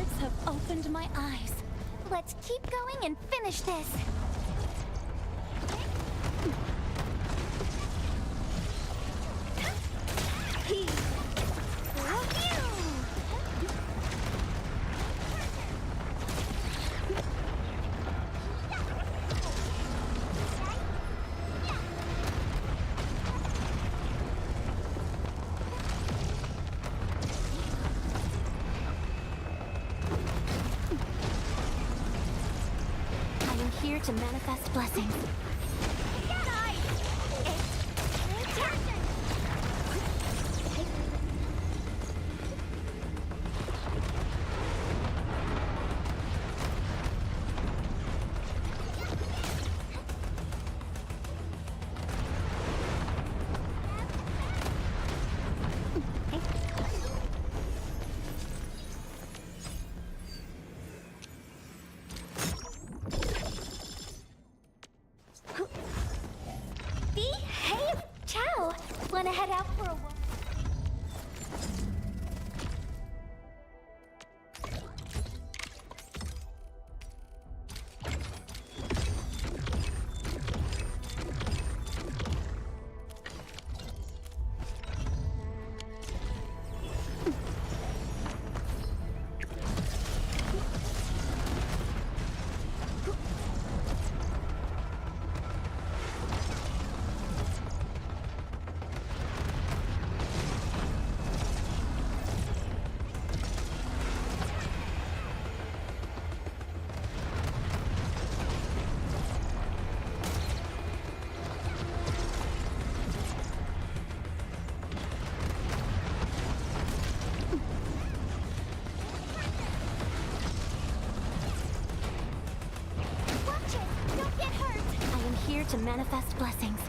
words have opened my eyes. Let's keep going and finish this. Here to manifest blessings. Wanna head out for a walk? To manifest blessings.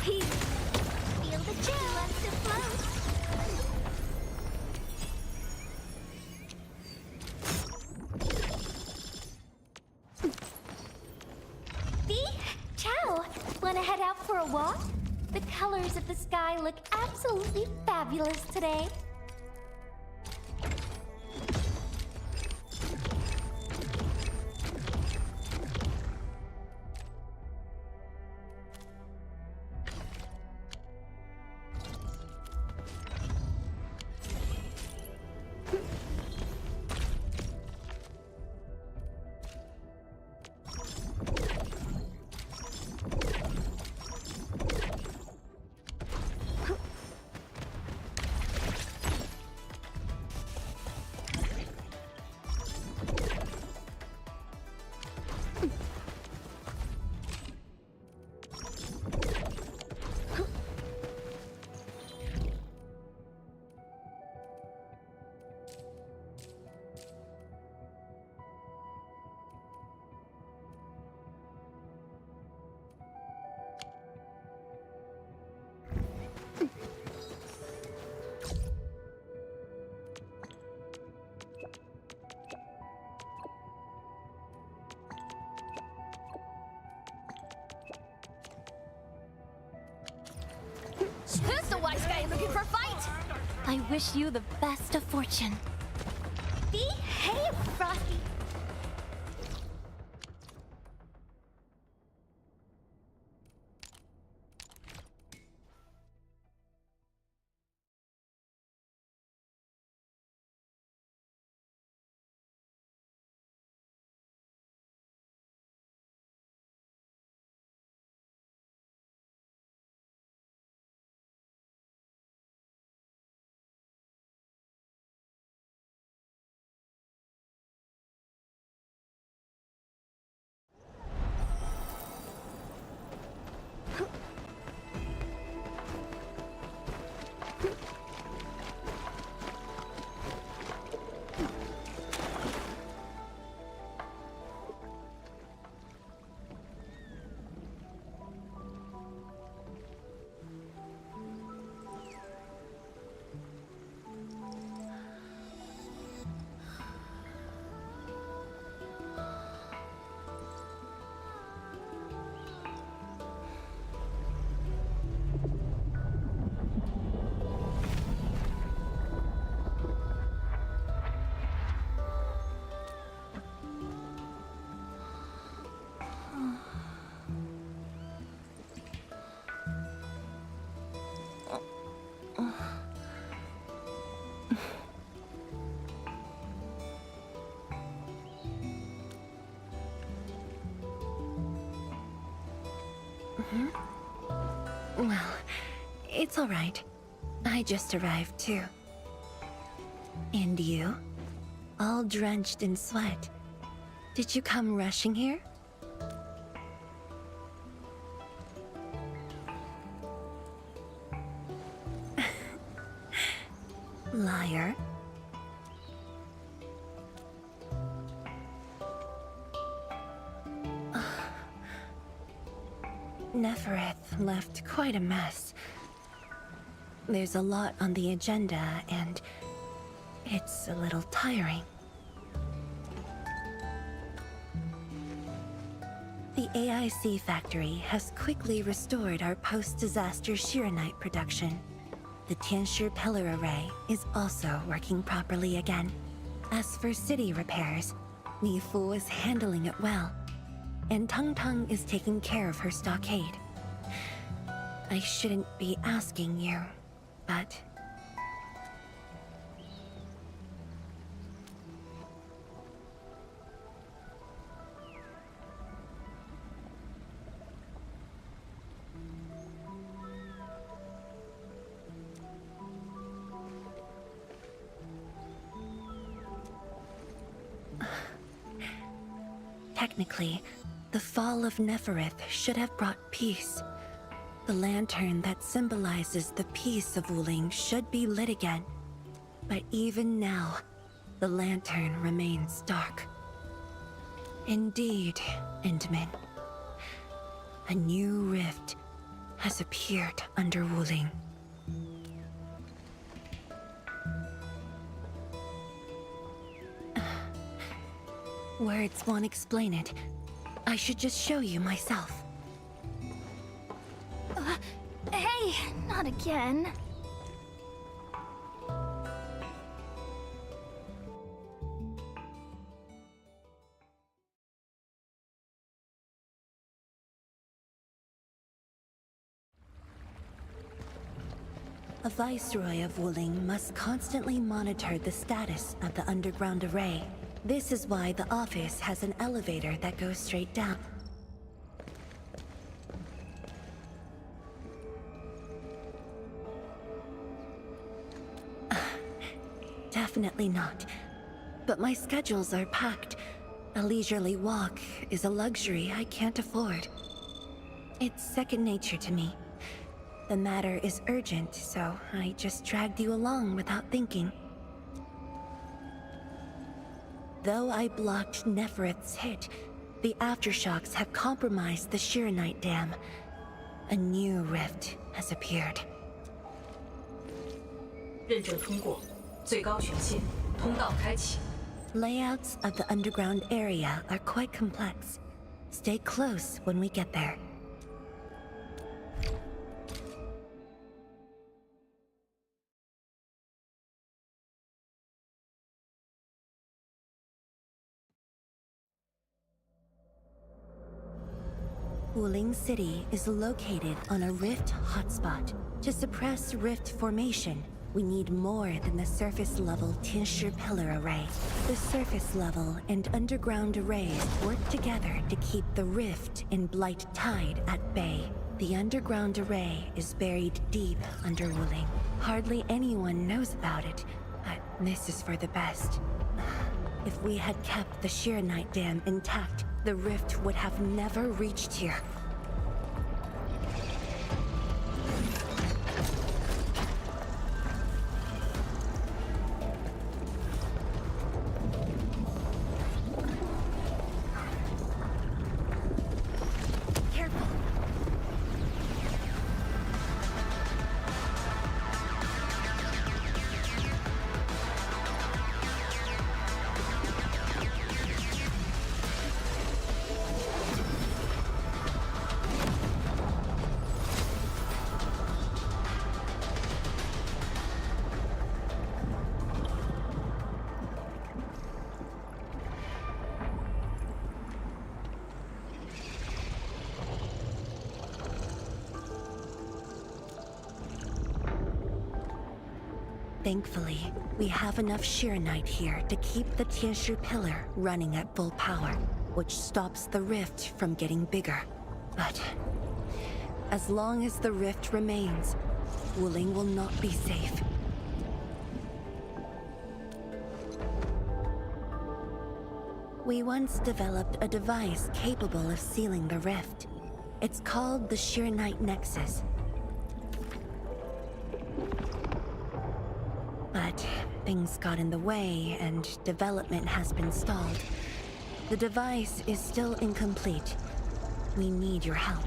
Feel the chill as it flows. Wanna head out for a walk? The colors of the sky look absolutely fabulous today. Who's the wise guy looking for a fight? I wish you the best of fortune. Behave, Frosty! Well, it's all right. I just arrived too. And you? All drenched in sweat. Did you come rushing here? Liar. Nefereth left quite a mess. There's a lot on the agenda, and it's a little tiring. The AIC factory has quickly restored our post-disaster Shiranite production. The Tianshi pillar array is also working properly again. As for city repairs, Nifu is handling it well, and Tung Tung is taking care of her stockade. I shouldn't be asking you, but... Technically, the fall of Nefereth should have brought peace. The lantern that symbolizes the peace of Wuling should be lit again. But even now, the lantern remains dark. Indeed, Endman. A new rift has appeared under Wuling. Words won't explain it. I should just show you myself. Hey, not again. A viceroy of Wuling must constantly monitor the status of the underground array. This is why the office has an elevator that goes straight down. Definitely not. But my schedules are packed. A leisurely walk is a luxury I can't afford. It's second nature to me. The matter is urgent, so I just dragged you along without thinking. Though I blocked Nefereth's hit, the aftershocks have compromised the Shiranite Dam. A new rift has appeared. 认证通过，最高权限，通道开启。 Layouts of the underground area are quite complex. Stay close when we get there. Wuling City is located on a rift hotspot. To suppress rift formation, we need more than the surface-level Tianshi pillar array. The surface-level and underground arrays work together to keep the rift in Blight Tide at bay. The underground array is buried deep under Wuling. Hardly anyone knows about it, but this is for the best. If we had kept the Shiranite Dam intact, the rift would have never reached here. Careful. Thankfully, we have enough Shiranite here to keep the Tianshi pillar running at full power, which stops the rift from getting bigger. But As long as the rift remains, Wuling will not be safe. We once developed a device capable of sealing the rift. It's called the Arknight Nexus. But things got in the way and development has been stalled. The device is still incomplete. We need your help.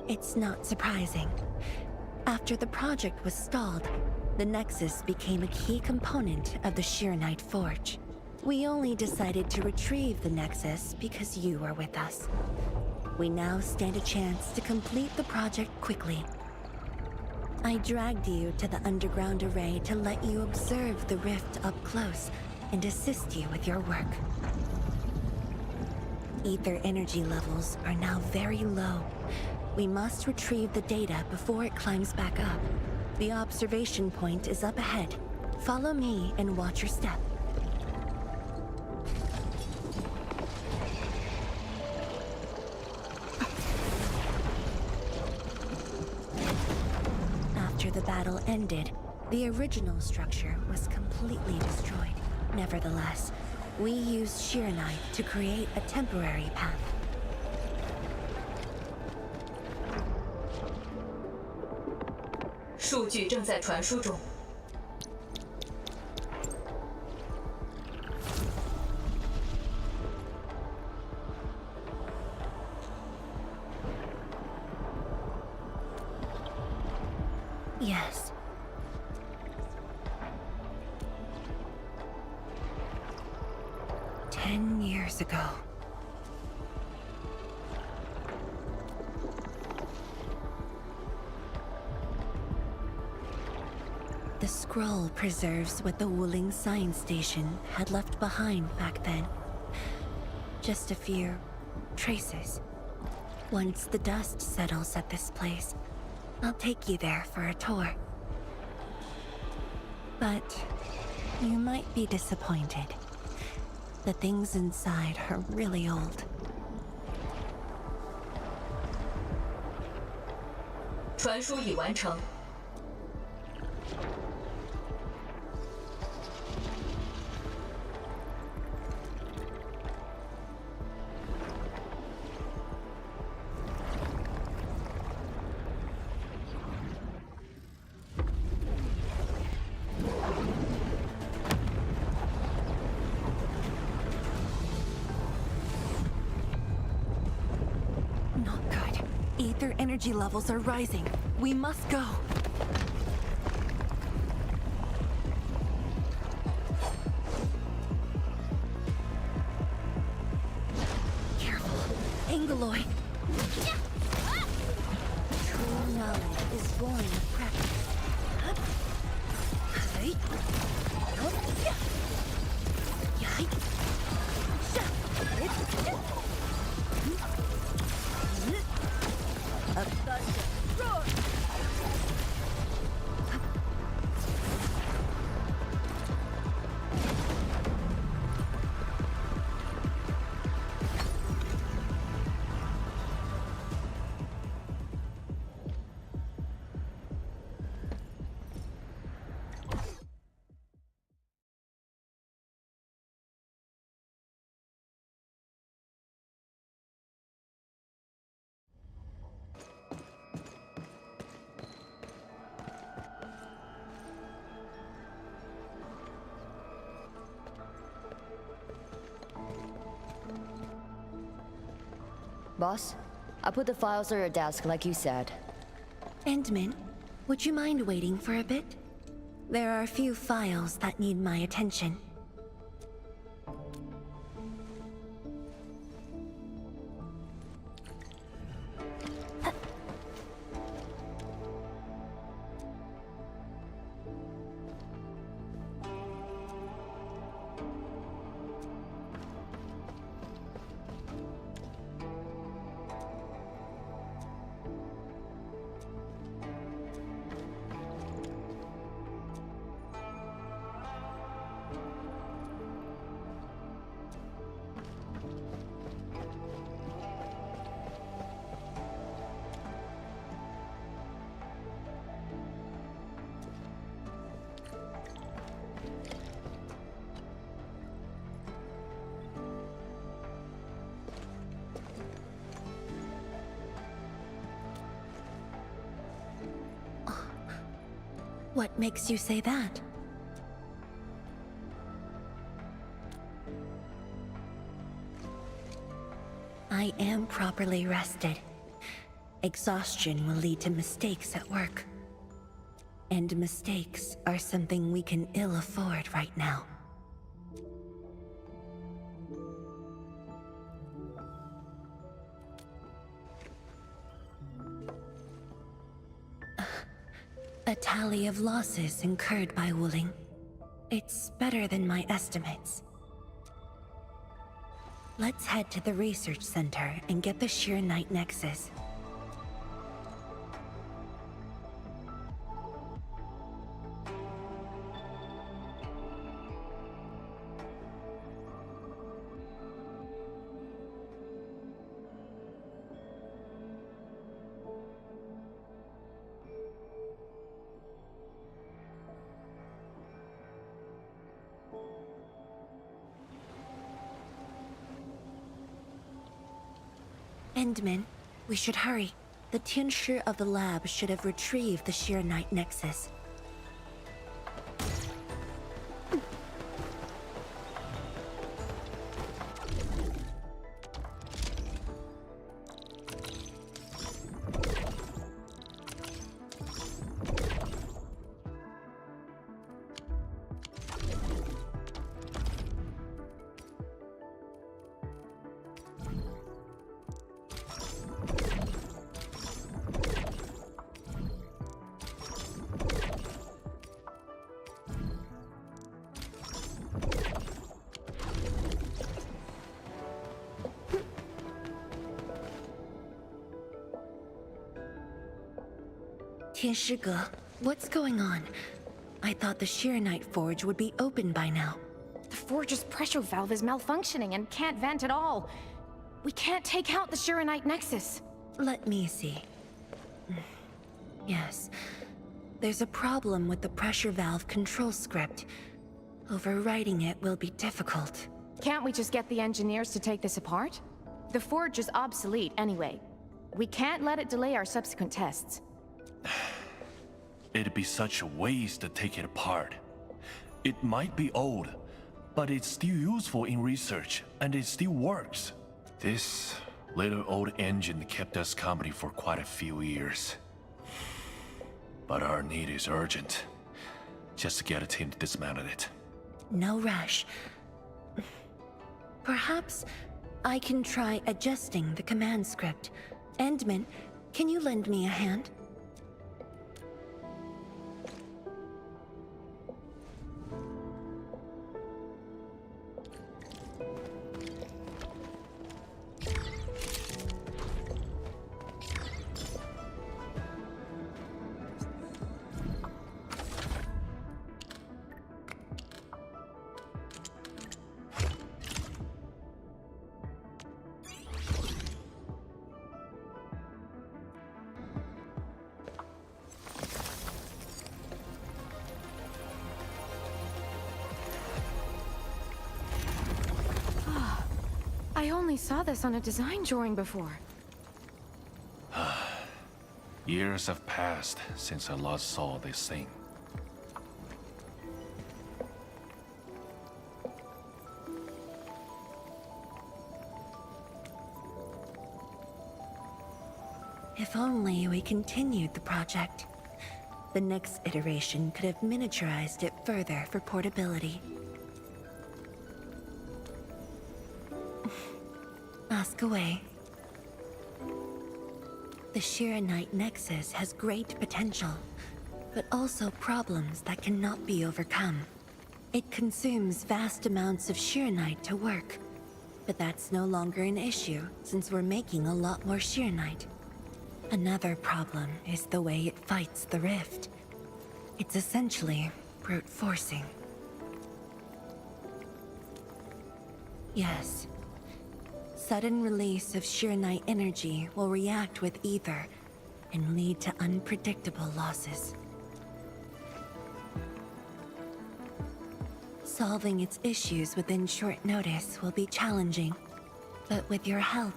It's not surprising. After the project was stalled, the Nexus became a key component of the Arknight Forge. We only decided to retrieve the Nexus because you are with us. We now stand a chance to complete the project quickly. I dragged you to the underground array to let you observe the rift up close and assist you with your work. Ether energy levels are now very low. We must retrieve the data before it climbs back up. The observation point is up ahead. Follow me and watch your step. After the battle ended, the original structure was completely destroyed. Nevertheless, we used Arknight to create a temporary path. 数据正在传输中。Yes. Ten years ago. The scroll preserves what the Wuling Science Station had left behind back then. Just a few traces. Once the dust settles at this place, I'll take you there for a tour. But you might be disappointed. The things inside are really old. 传输已完成。 Not good. Ether energy levels are rising. We must go. Careful. Angeloy. True knowledge is born of practice. A thunder roar! Boss, I put the files on your desk like you said. Endman, would you mind waiting for a bit? There are a few files that need my attention. What makes you say that? I am properly rested. Exhaustion will lead to mistakes at work. And mistakes are something we can ill afford right now. A tally of losses incurred by Wuling. It's better than my estimates. Let's head to the research center and get the Sheer Night Nexus. Endman, we should hurry. The Tianshi of the lab should have retrieved the Sheer Night Nexus. Tianshi, what's going on? I thought the Sheer Night Forge would be open by now. The forge's pressure valve is malfunctioning and can't vent at all. We can't take out the Shirenite Nexus. Let me see. Yes. There's a problem with the pressure valve control script. Overwriting it will be difficult. Can't we just get the engineers to take this apart? The forge is obsolete anyway. We can't let it delay our subsequent tests. It'd be such a waste to take it apart. It might be old, but it's still useful in research, and it still works. This little old engine kept us company for quite a few years. But our need is urgent. Just to get a team to dismantle it. No rush. Perhaps I can try adjusting the command script. Endman, can you lend me a hand? I only saw this on a design drawing before. Years have passed since I last saw this thing. If only we continued the project. The next iteration could have miniaturized it further for portability. Ask away. The Shirenite Nexus has great potential, but also problems that cannot be overcome. It consumes vast amounts of Shirenite to work, but that's no longer an issue since we're making a lot more Shirenite. Another problem is the way it fights the rift. It's essentially brute forcing. Yes. Sudden release of Shirenite energy will react with ether and lead to unpredictable losses. Solving its issues within short notice will be challenging, but with your help,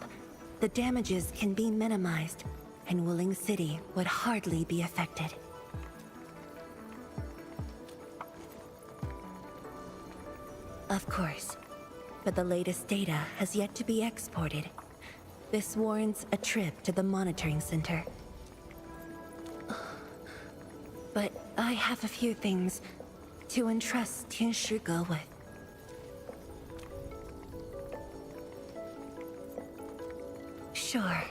the damages can be minimized, and Wuling City would hardly be affected. Of course. But the latest data has yet to be exported. This warrants a trip to the monitoring center. But I have a few things to entrust Tianshi Ge with. Sure.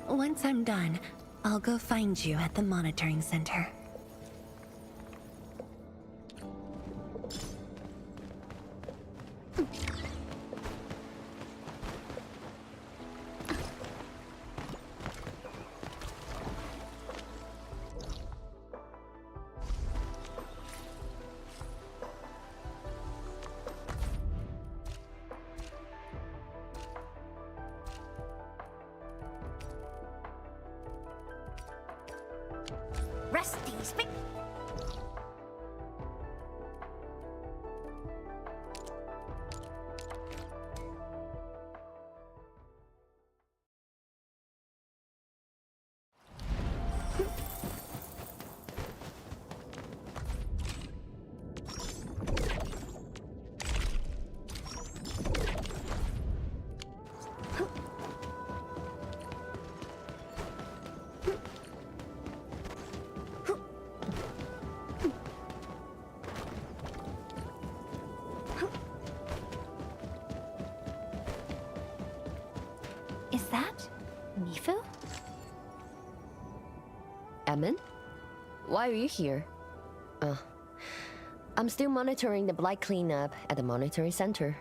Once I'm done, I'll go find you at the monitoring center. Rusty, speak. Is that Mifu? Emin? Why are you here? I'm still monitoring the blight cleanup at the monitoring center.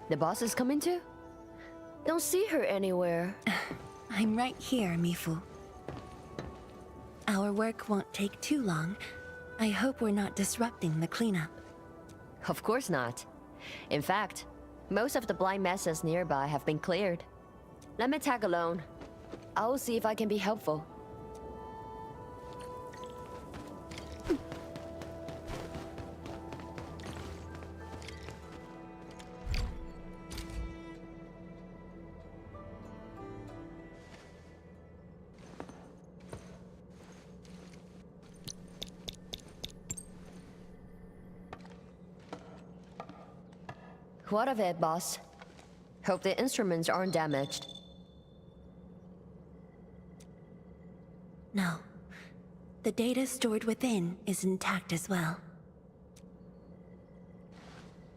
The boss is coming too? Don't see her anywhere. I'm right here, Mifu. Our work won't take too long. I hope we're not disrupting the cleanup. Of course not. In fact, most of the blind messes nearby have been cleared. Let me tag along. I'll see if I can be helpful. What of it, boss? Hope the instruments aren't damaged. No. The data stored within is intact as well.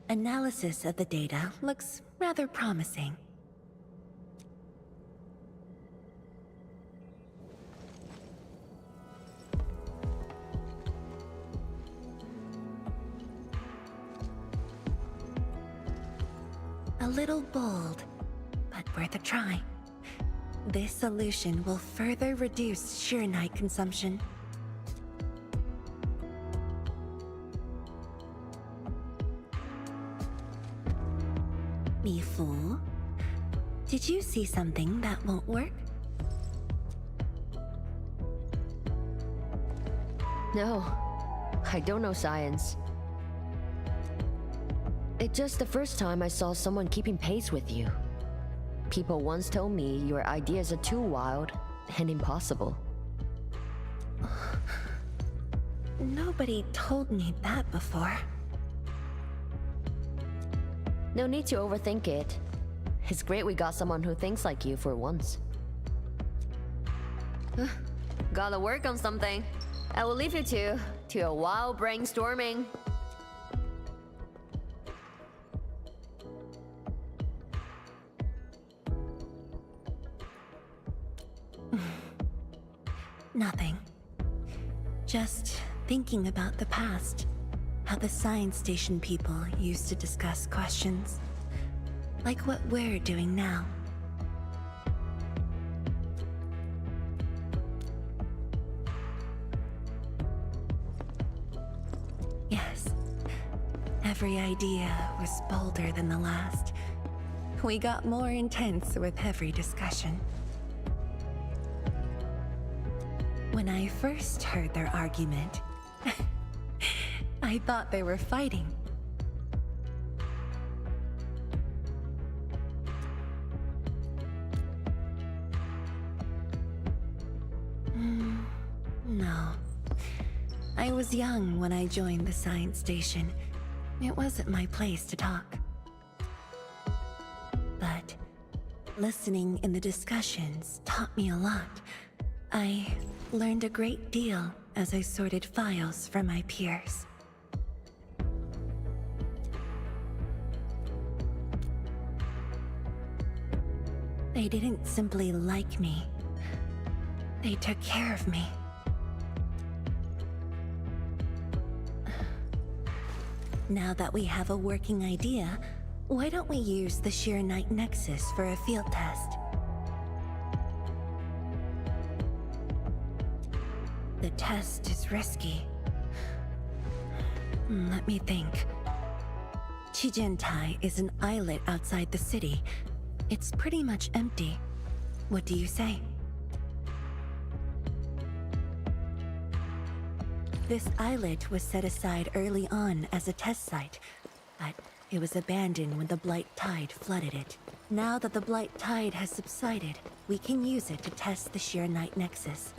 Analysis of the data looks rather promising. A little bold, but worth a try. This solution will further reduce Sheernite consumption. Mifu, did you see something that won't work? No, I don't know science. It's just the first time I saw someone keeping pace with you. People once told me your ideas are too wild and impossible. Nobody told me that before. No need to overthink it. It's great we got someone who thinks like you for once. Gotta work on something. I will leave you to a wild brainstorming. Nothing. Just thinking about the past. How the science station people used to discuss questions. Like what we're doing now. Yes. Every idea was bolder than the last. We got more intense with every discussion. When I first heard their argument, I thought they were fighting. No. I I was young when I joined the science station. It wasn't my place to talk. But listening in the discussions taught me a lot. I learned a great deal as I sorted files for my peers. They didn't simply like me. They took care of me. Now that we have a working idea, why don't we use the Sheer Night Nexus for a field test? The test is risky. Let me think. Chijentai is an islet outside the city. It's pretty much empty. What do you say? This islet was set aside early on as a test site, but it was abandoned when the Blight Tide flooded it. Now that the Blight Tide has subsided, we can use it to test the Sheer Night Nexus.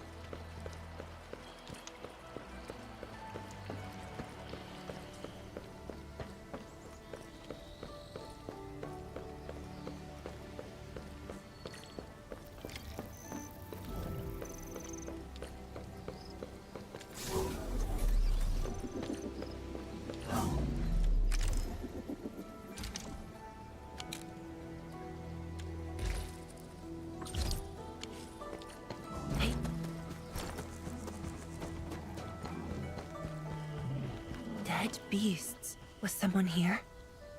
Dead beasts. Was someone here?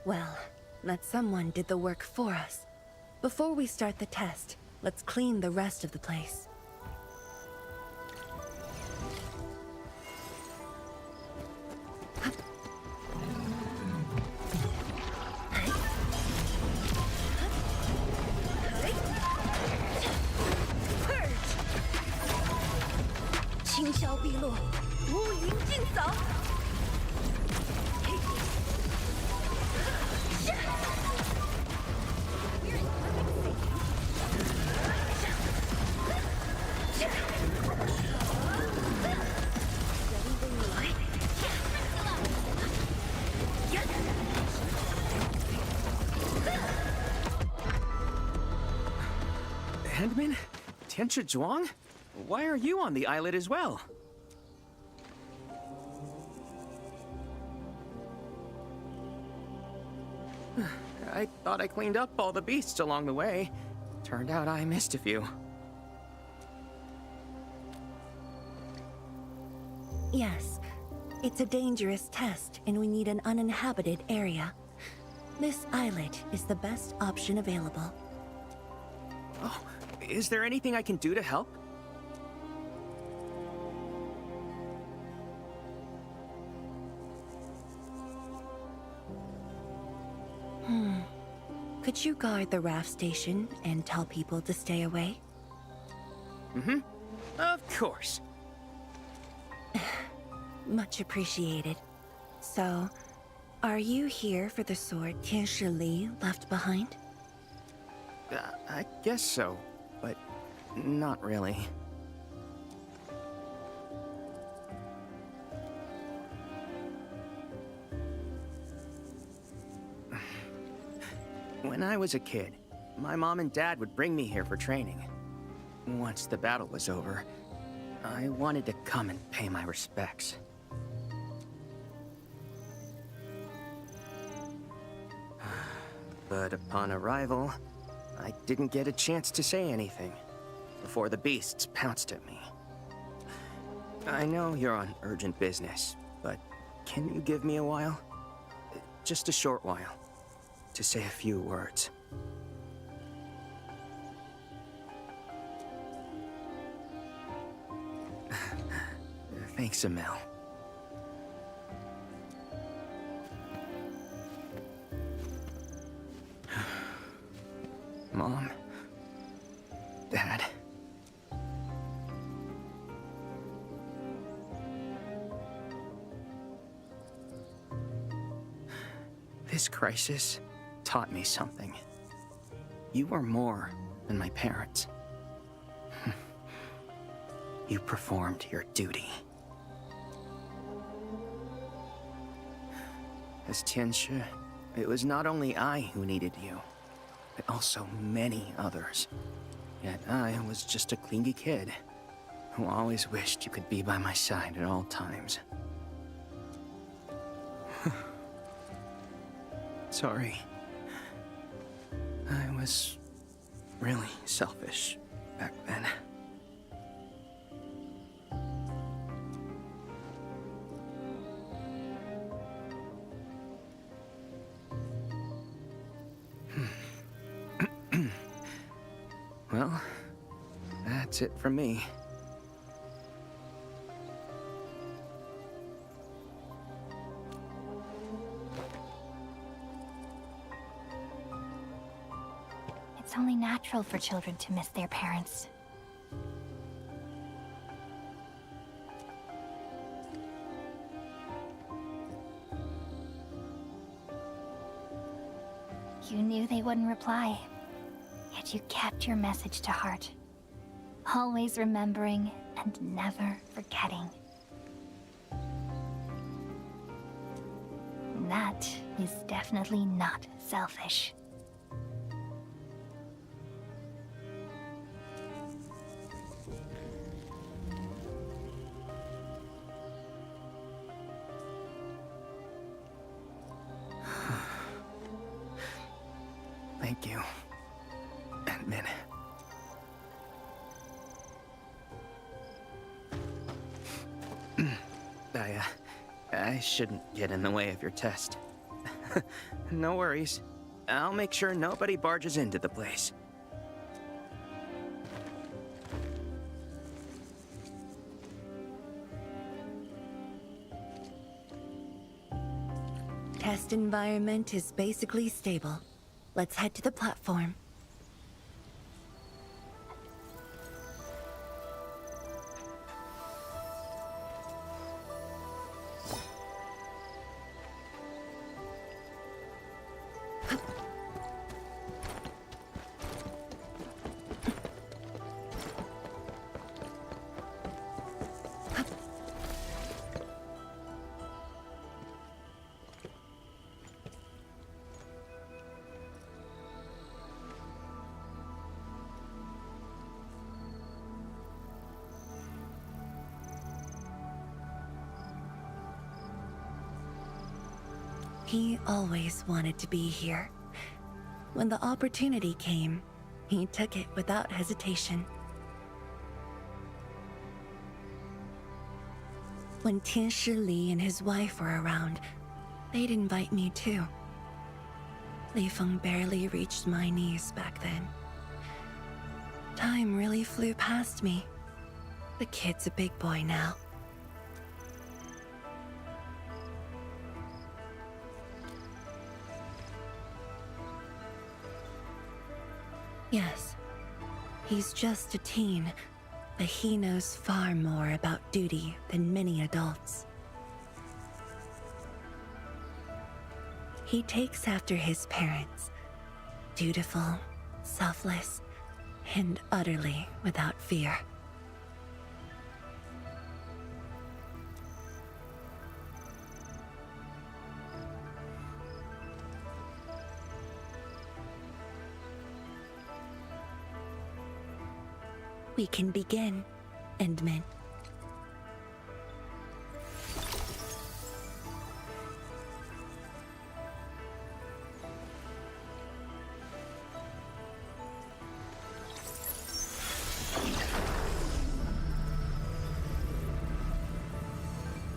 Well, that someone did the work for us. Before we start the test, let's clean the rest of the place. Handman? Tianchi Zhuang? Why are you on the islet as well? I thought I cleaned up all the beasts along the way. Turned out I missed a few. Yes. It's a dangerous test, and we need an uninhabited area. This islet is the best option available. Oh, is there anything I can do to help? Could you guard the raft station and tell people to stay away? Mm-hmm. Of course. Much appreciated. So, are you here for the sword Tianshi Li left behind? I guess so, but not really. When I was a kid, my mom and dad would bring me here for training. Once the battle was over, I wanted to come and pay my respects. But upon arrival, I didn't get a chance to say anything before the beasts pounced at me. I know you're on urgent business, but can you give me a while? Just a short while, to say a few words. Thanks, Emil. Mom, Dad. This crisis taught me something. You are more than my parents. You performed your duty. As Tianshi, it was not only I who needed you, but also many others. Yet I was just a clingy kid who always wished you could be by my side at all times. Sorry. I was really selfish back then. Well, that's it from me. It's only natural for children to miss their parents. You knew they wouldn't reply, yet you kept your message to heart. Always remembering and never forgetting. That is definitely not selfish. Thank you, Admin. I shouldn't get in the way of your test. No worries. I'll make sure nobody barges into the place. Test environment is basically stable. Let's head to the platform. He always wanted to be here. When the opportunity came, he took it without hesitation. When Tianshi Li and his wife were around, they'd invite me too. Li Feng barely reached my knees back then. Time really flew past me. The kid's a big boy now. Yes, he's just a teen, but he knows far more about duty than many adults. He takes after his parents, dutiful, selfless, and utterly without fear. We can begin, Endman.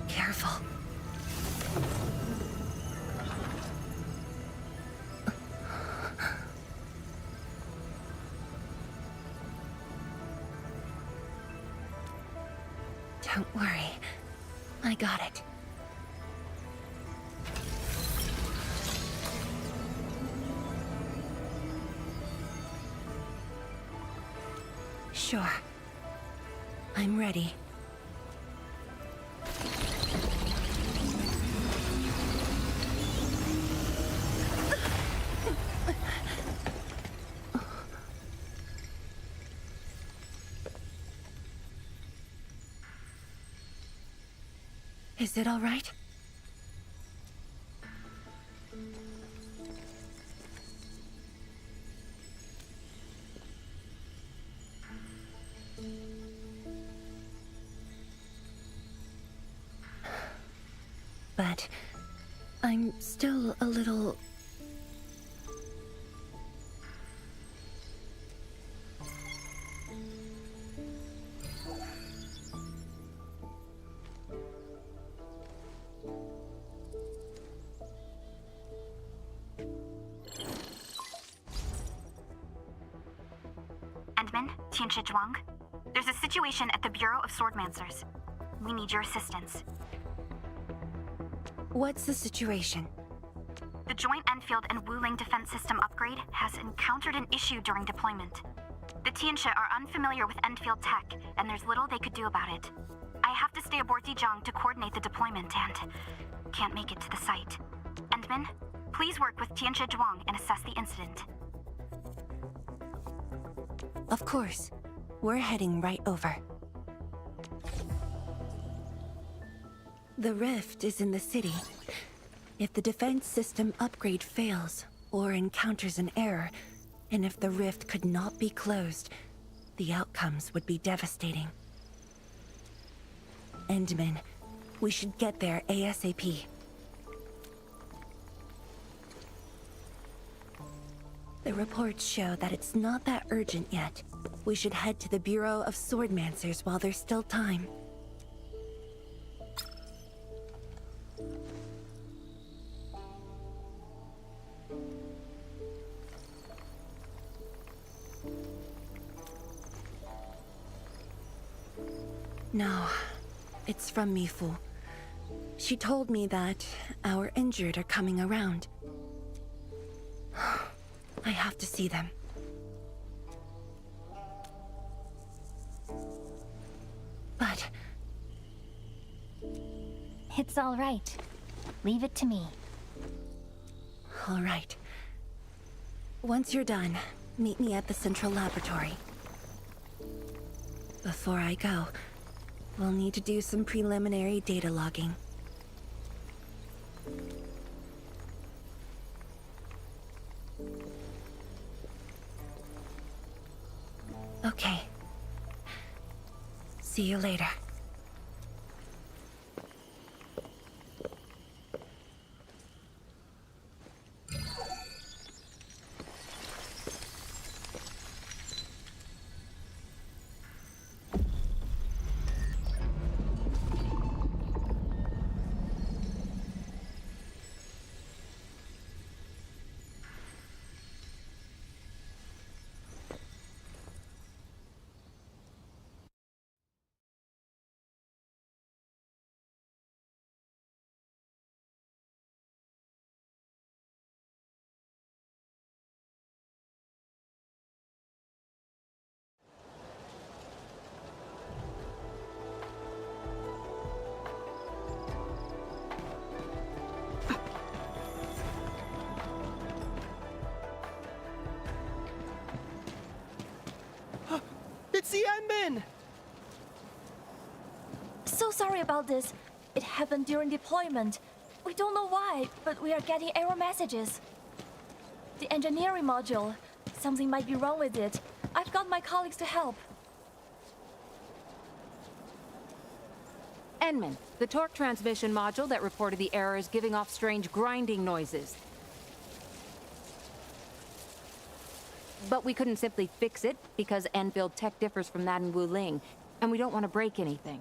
Careful. Don't worry. I got it. Sure. I'm ready. Is it all right? but I'm still a little... Endman, Tianshi Zhuang. There's a situation at the Bureau of Swordmancers. We need your assistance. What's the situation? The Joint Enfield and Wuling defense system upgrade has encountered an issue during deployment. The Tianshi are unfamiliar with Enfield tech, and there's little they could do about it. I have to stay aboard Dijiang to coordinate the deployment and can't make it to the site. Endman, please work with Tianshi Zhuang and assess the incident. Of course. We're heading right over. The rift is in the city. If the defense system upgrade fails, or encounters an error, and if the rift could not be closed, the outcomes would be devastating. Endman, we should get there ASAP. The reports show that it's not that urgent yet. We should head to the Bureau of Swordmancers while there's still time. No, it's from Mifu. She told me that our injured are coming around. I have to see them. But... It's all right. Leave it to me. all right. Once you're done, meet me at the central laboratory. Before I go, we'll need to do some preliminary data logging. Okay. See you later. It's the Endman! So sorry about this. It happened during deployment. We don't know why, but we are getting error messages. The engineering module. Something might be wrong with it. I've got my colleagues to help. Endman, the torque transmission module that reported the error is giving off strange grinding noises. But we couldn't simply fix it because Enfield tech differs from that in Wuling, and we don't want to break anything.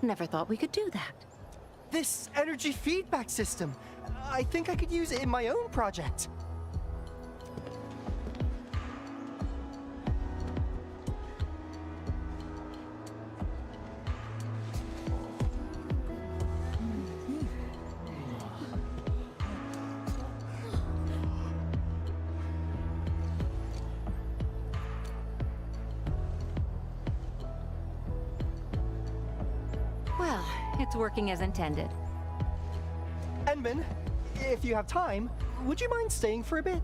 Never thought we could do that. This energy feedback system. I think I could use it in my own project. Well, it's working as intended. Endman, if you have time, would you mind staying for a bit?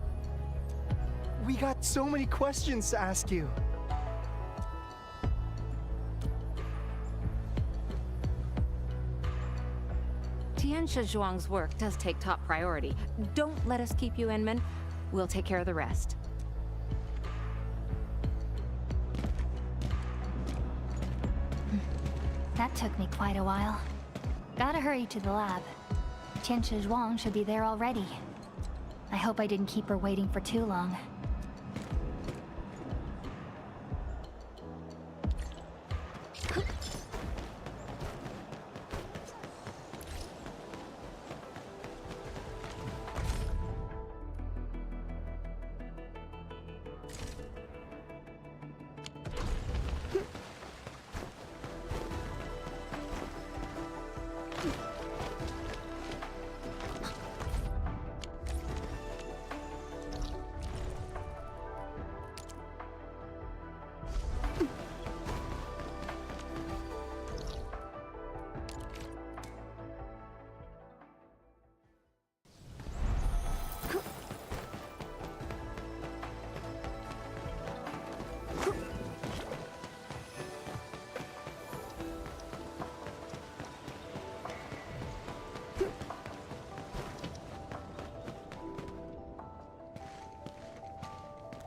We got so many questions to ask you. Tianxia Zhuang's work does take top priority. Don't let us keep you, Inman. We'll take care of the rest. That took me quite a while. Gotta hurry to the lab. Tianxia Zhuang should be there already. I hope I didn't keep her waiting for too long.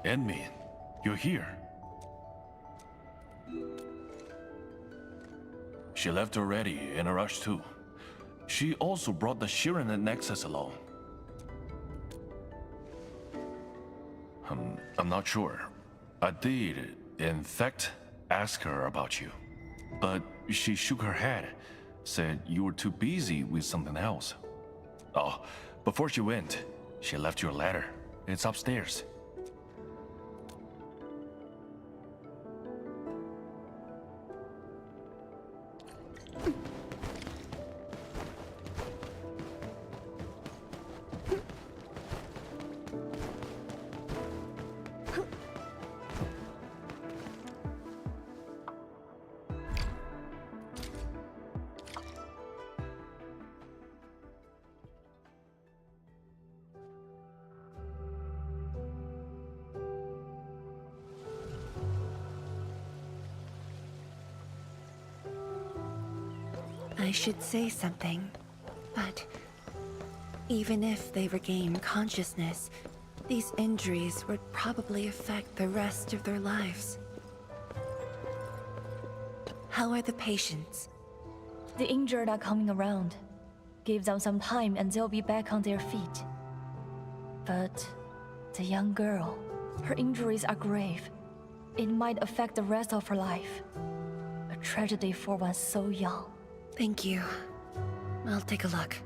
Enmin, you're here. She left already, in a rush too. She also brought the Shiren Nexus along. I'm not sure. I did, in fact, ask her about you. But she shook her head, said you were too busy with something else. Oh, before she went, she left you a letter. It's upstairs. I should say something, but even if they regain consciousness, these injuries would probably affect the rest of their lives. How are the patients? The injured are coming around. Give them some time and they'll be back on their feet. But the young girl, her injuries are grave. It might affect the rest of her life. A tragedy for one so young. Thank you. I'll take a look.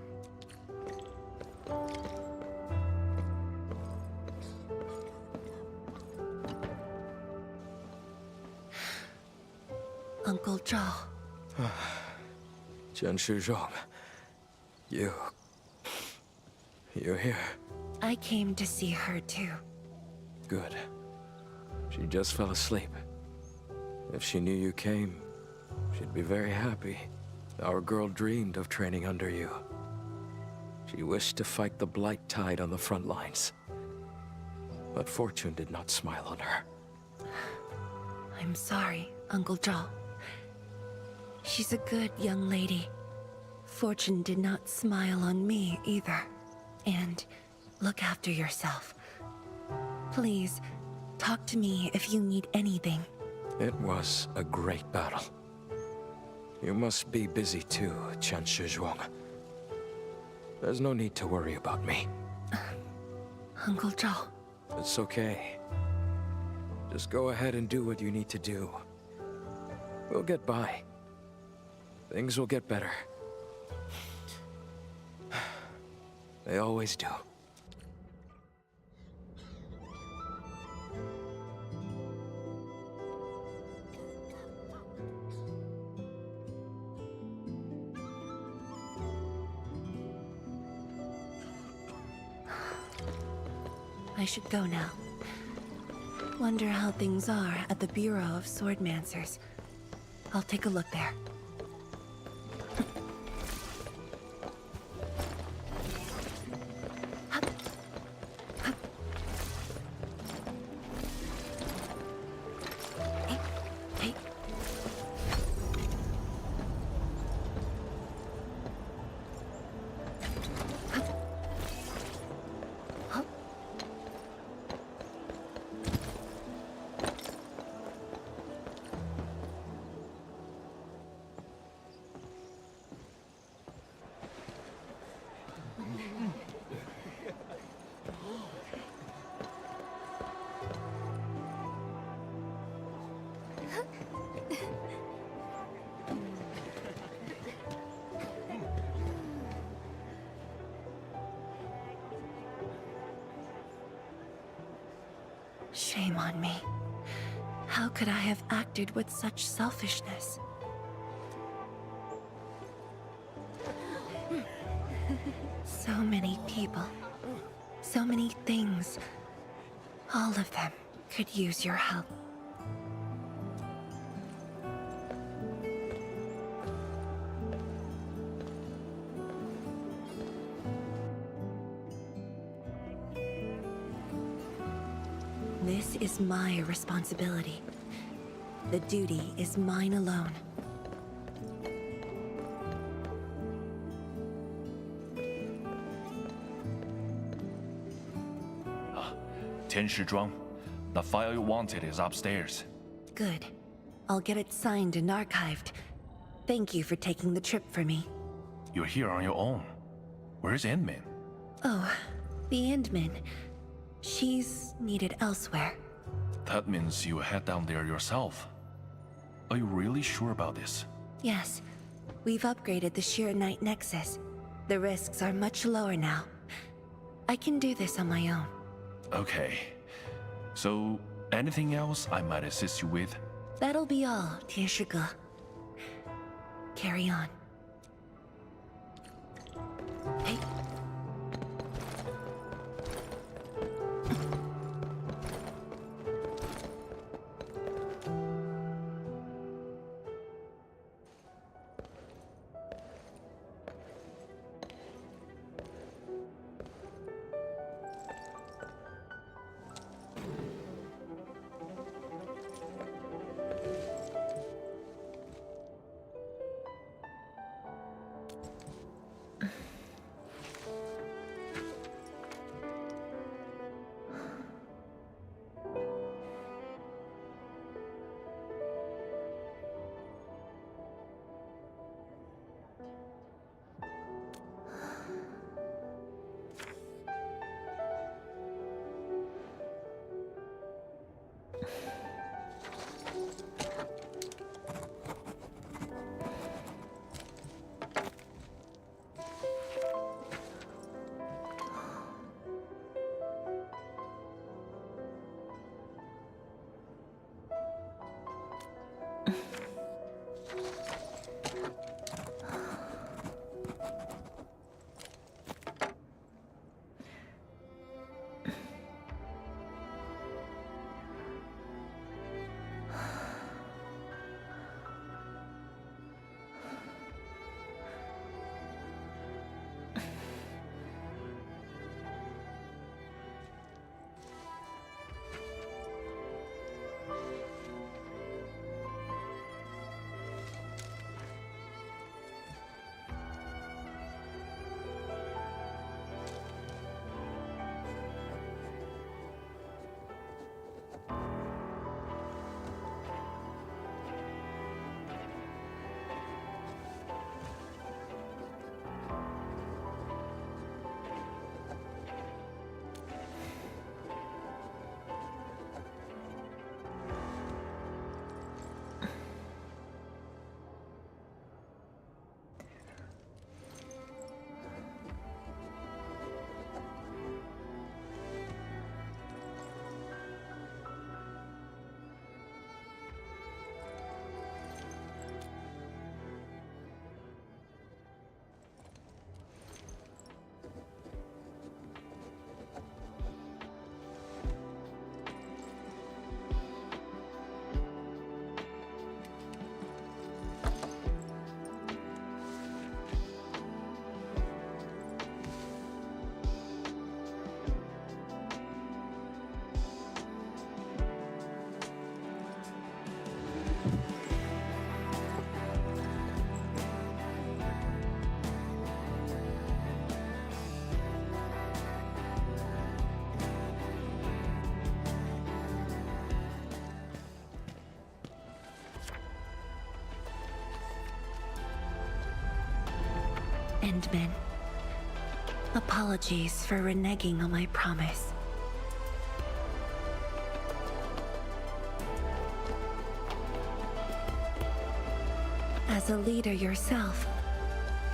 Uncle Zhao. Tianxia Zhuang. You're here. I came to see her too. Good. She just fell asleep. If she knew you came, she'd be very happy. Our girl dreamed of training under you. She wished to fight the Blight Tide on the front lines. But fortune did not smile on her. I'm sorry, Uncle Zhao. She's a good young lady. Fortune did not smile on me either. And look after yourself. Please, talk to me if you need anything. It was a great battle. You must be busy too, Tianxia Zhuang. There's no need to worry about me. Uncle Zhao. It's okay. Just go ahead and do what you need to do. We'll get by. Things will get better. They always do. I should go now. Wonder how things are at the Bureau of Swordmancers. I'll take a look there. Shame on me. How could I have acted with such selfishness? So many people, so many things. All of them could use your help. This is my responsibility. The duty is mine alone. Tianshizhuang, the file you wanted is upstairs. Good. I'll get it signed and archived. Thank you for taking the trip for me. You're here on your own. Where's Endmin? Oh, the Endmin. She's needed elsewhere. That means you head down there yourself. Are you really sure about this? Yes. We've upgraded the Sheer Night Nexus. The risks are much lower now. I can do this on my own. Okay. So, anything else I might assist you with? That'll be all, Tianshi. Carry on. Hey. Endmin. Apologies for reneging on my promise. As a leader yourself,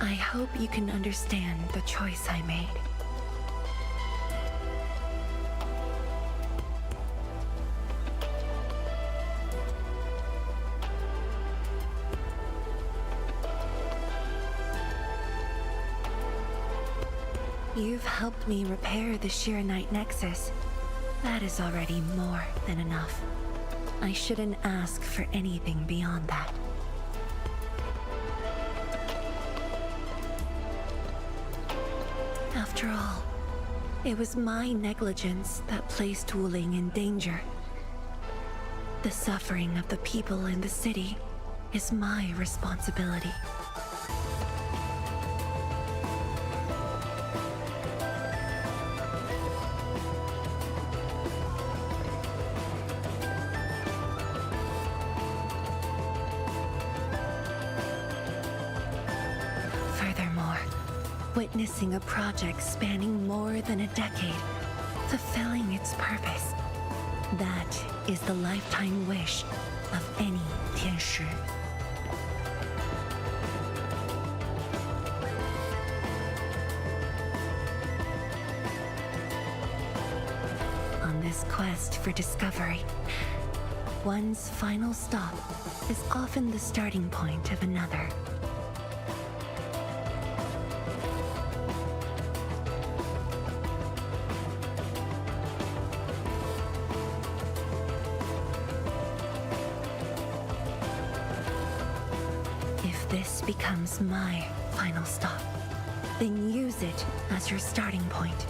I hope you can understand the choice I made. You've helped me repair the Shiranite Nexus. That is already more than enough. I shouldn't ask for anything beyond that. After all, it was my negligence that placed Wuling in danger. The suffering of the people in the city is my responsibility. Furthermore, witnessing a project spanning more than a decade, fulfilling its purpose, that is the lifetime wish of any Tianshi. On this quest for discovery, one's final stop is often the starting point of another. If this becomes my final stop, then use it as your starting point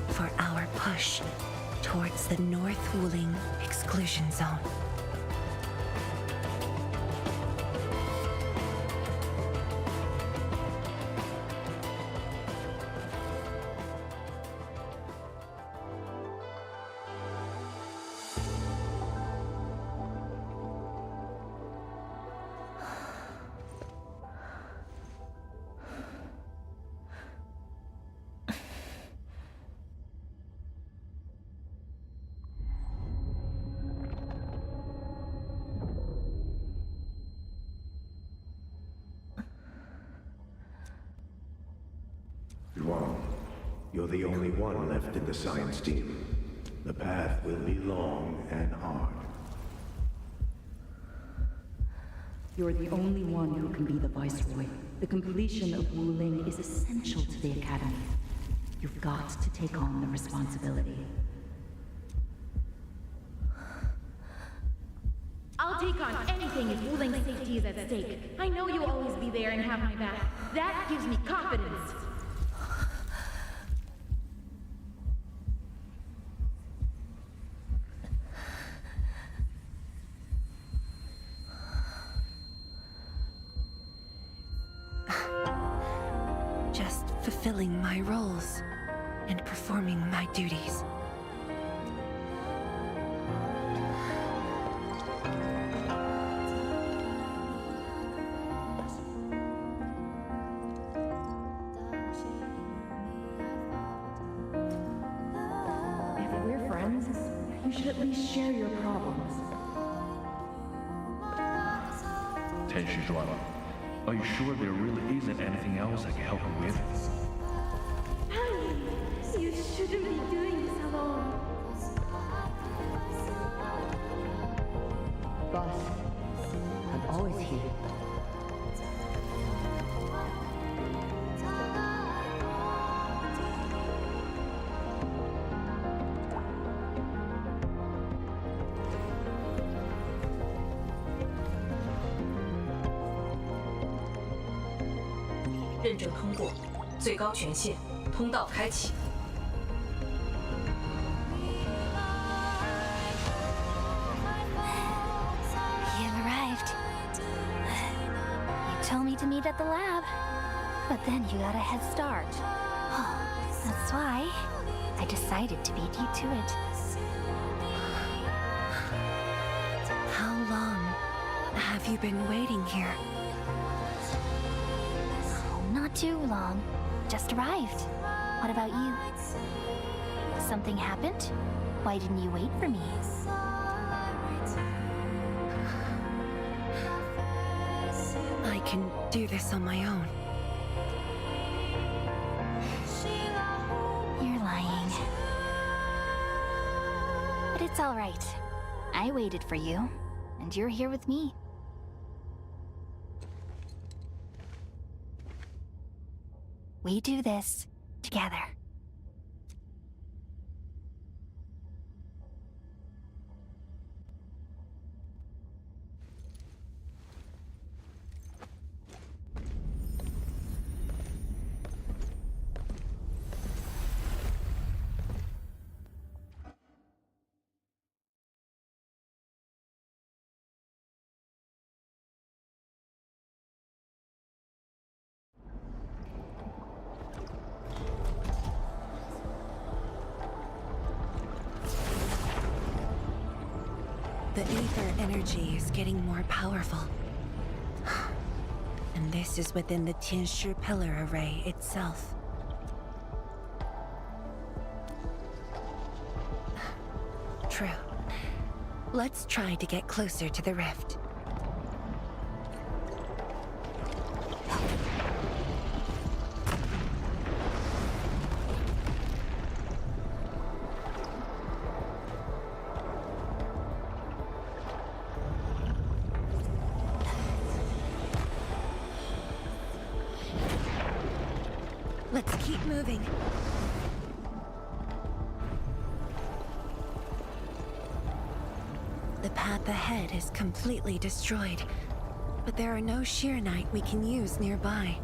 for our push towards the North Wuling exclusion zone. Wrong. You're the only one left in the science team. The path will be long and hard. You're the only one who can be the Viceroy. The completion of Wuling is essential to the Academy. You've got to take on the responsibility. I'll take on anything if Wuling's safety is at stake. I know you'll always be there and have my back. That gives me confidence. Just fulfilling my roles and performing my duties. If we're friends, you should at least share your problems. Tenshi Drama, are you sure there really isn't anything else I can help you with? Honey, you shouldn't be doing this alone. Boss, I'm always here.认证通过，最高权限，通道开启。 You've arrived. You told me to meet at the lab, but then you got a head start. That's why I decided to beat you to it. How long have you been waiting here? Not too long. Just arrived. What about you? Something happened? Why didn't you wait for me? I can do this on my own. You're lying. But it's all right. I waited for you, and you're here with me. We do this together. The ether energy is getting more powerful. And this is within the Tianshi pillar array itself. True. Let's try to get closer to the rift. Let's keep moving. The path ahead is completely destroyed, but there are no Sheernite we can use nearby.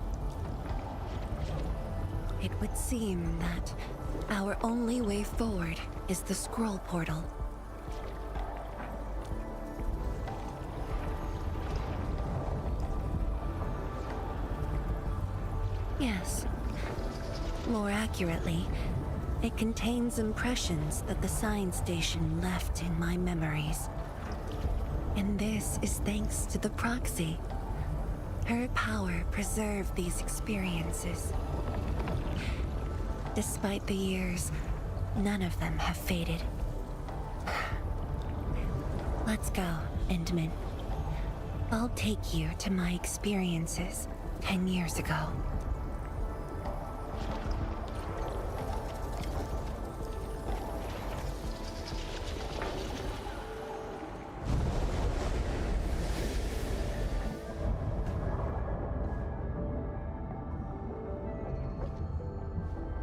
It would seem that our only way forward is the scroll portal. Yes. More accurately, it contains impressions that the science station left in my memories. And this is thanks to the proxy. Her power preserved these experiences. Despite the years, none of them have faded. Let's go, Endman. I'll take you to my experiences 10 years ago.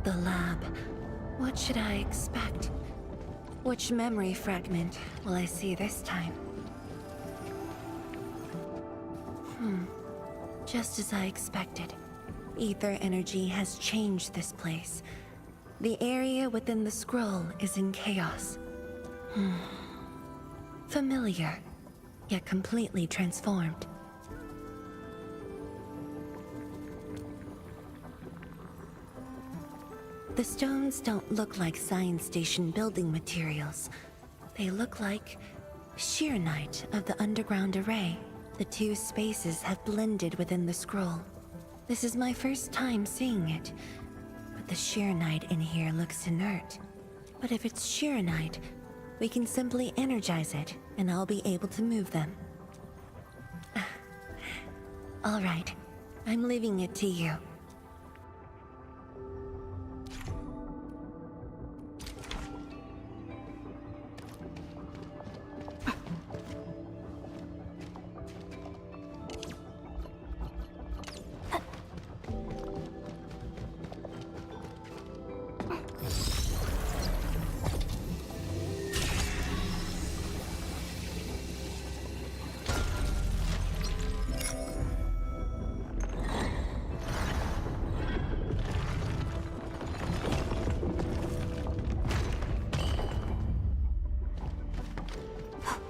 The lab. What should I expect? Which memory fragment will I see this time? Just as I expected. Ether energy has changed this place. The area within the scroll is in chaos. Familiar, yet completely transformed. The stones don't look like science station building materials. They look like Sheernite of the underground array. The two spaces have blended within the scroll. This is my first time seeing it, but the Sheernite in here looks inert. But if it's Sheernite, we can simply energize it, and I'll be able to move them. All right, I'm leaving it to you.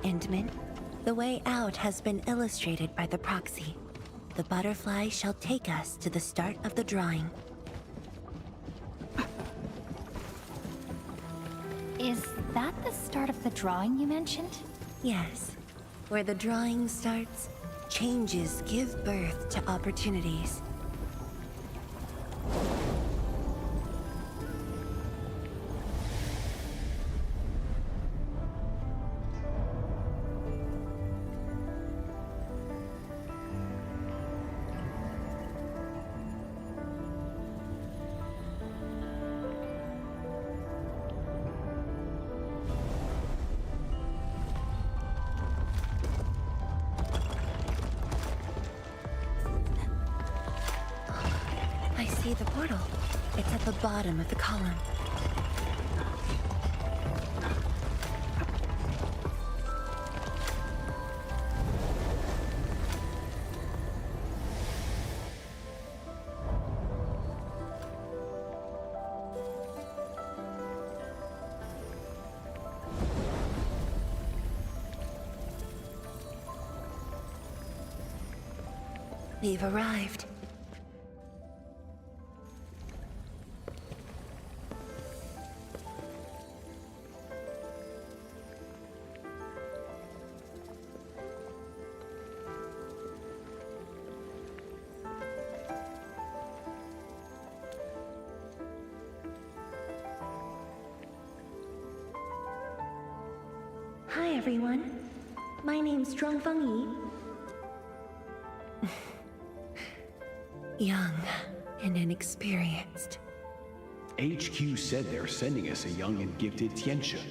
Endman, the way out has been illustrated by the proxy. The butterfly shall take us to the start of the drawing. Is that the start of the drawing you mentioned? Yes. Where the drawing starts, changes give birth to opportunities. I see the portal. It's at the bottom of the column. We've arrived. Hi, everyone. My name's Zhuangfeng Yi. Young and inexperienced. HQ said they're sending us a young and gifted Tianxia,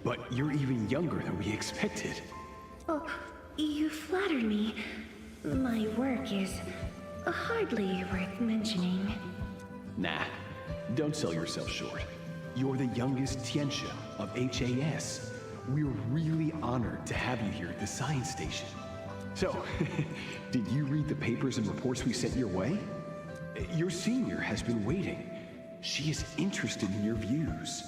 but you're even younger than we expected. Oh, you flatter me. My work is hardly worth mentioning. Nah, don't sell yourself short. You're the youngest Tianxia of HAS. We're really honored to have you here at the science station. So, did you read the papers and reports we sent your way? Your senior has been waiting. She is interested in your views.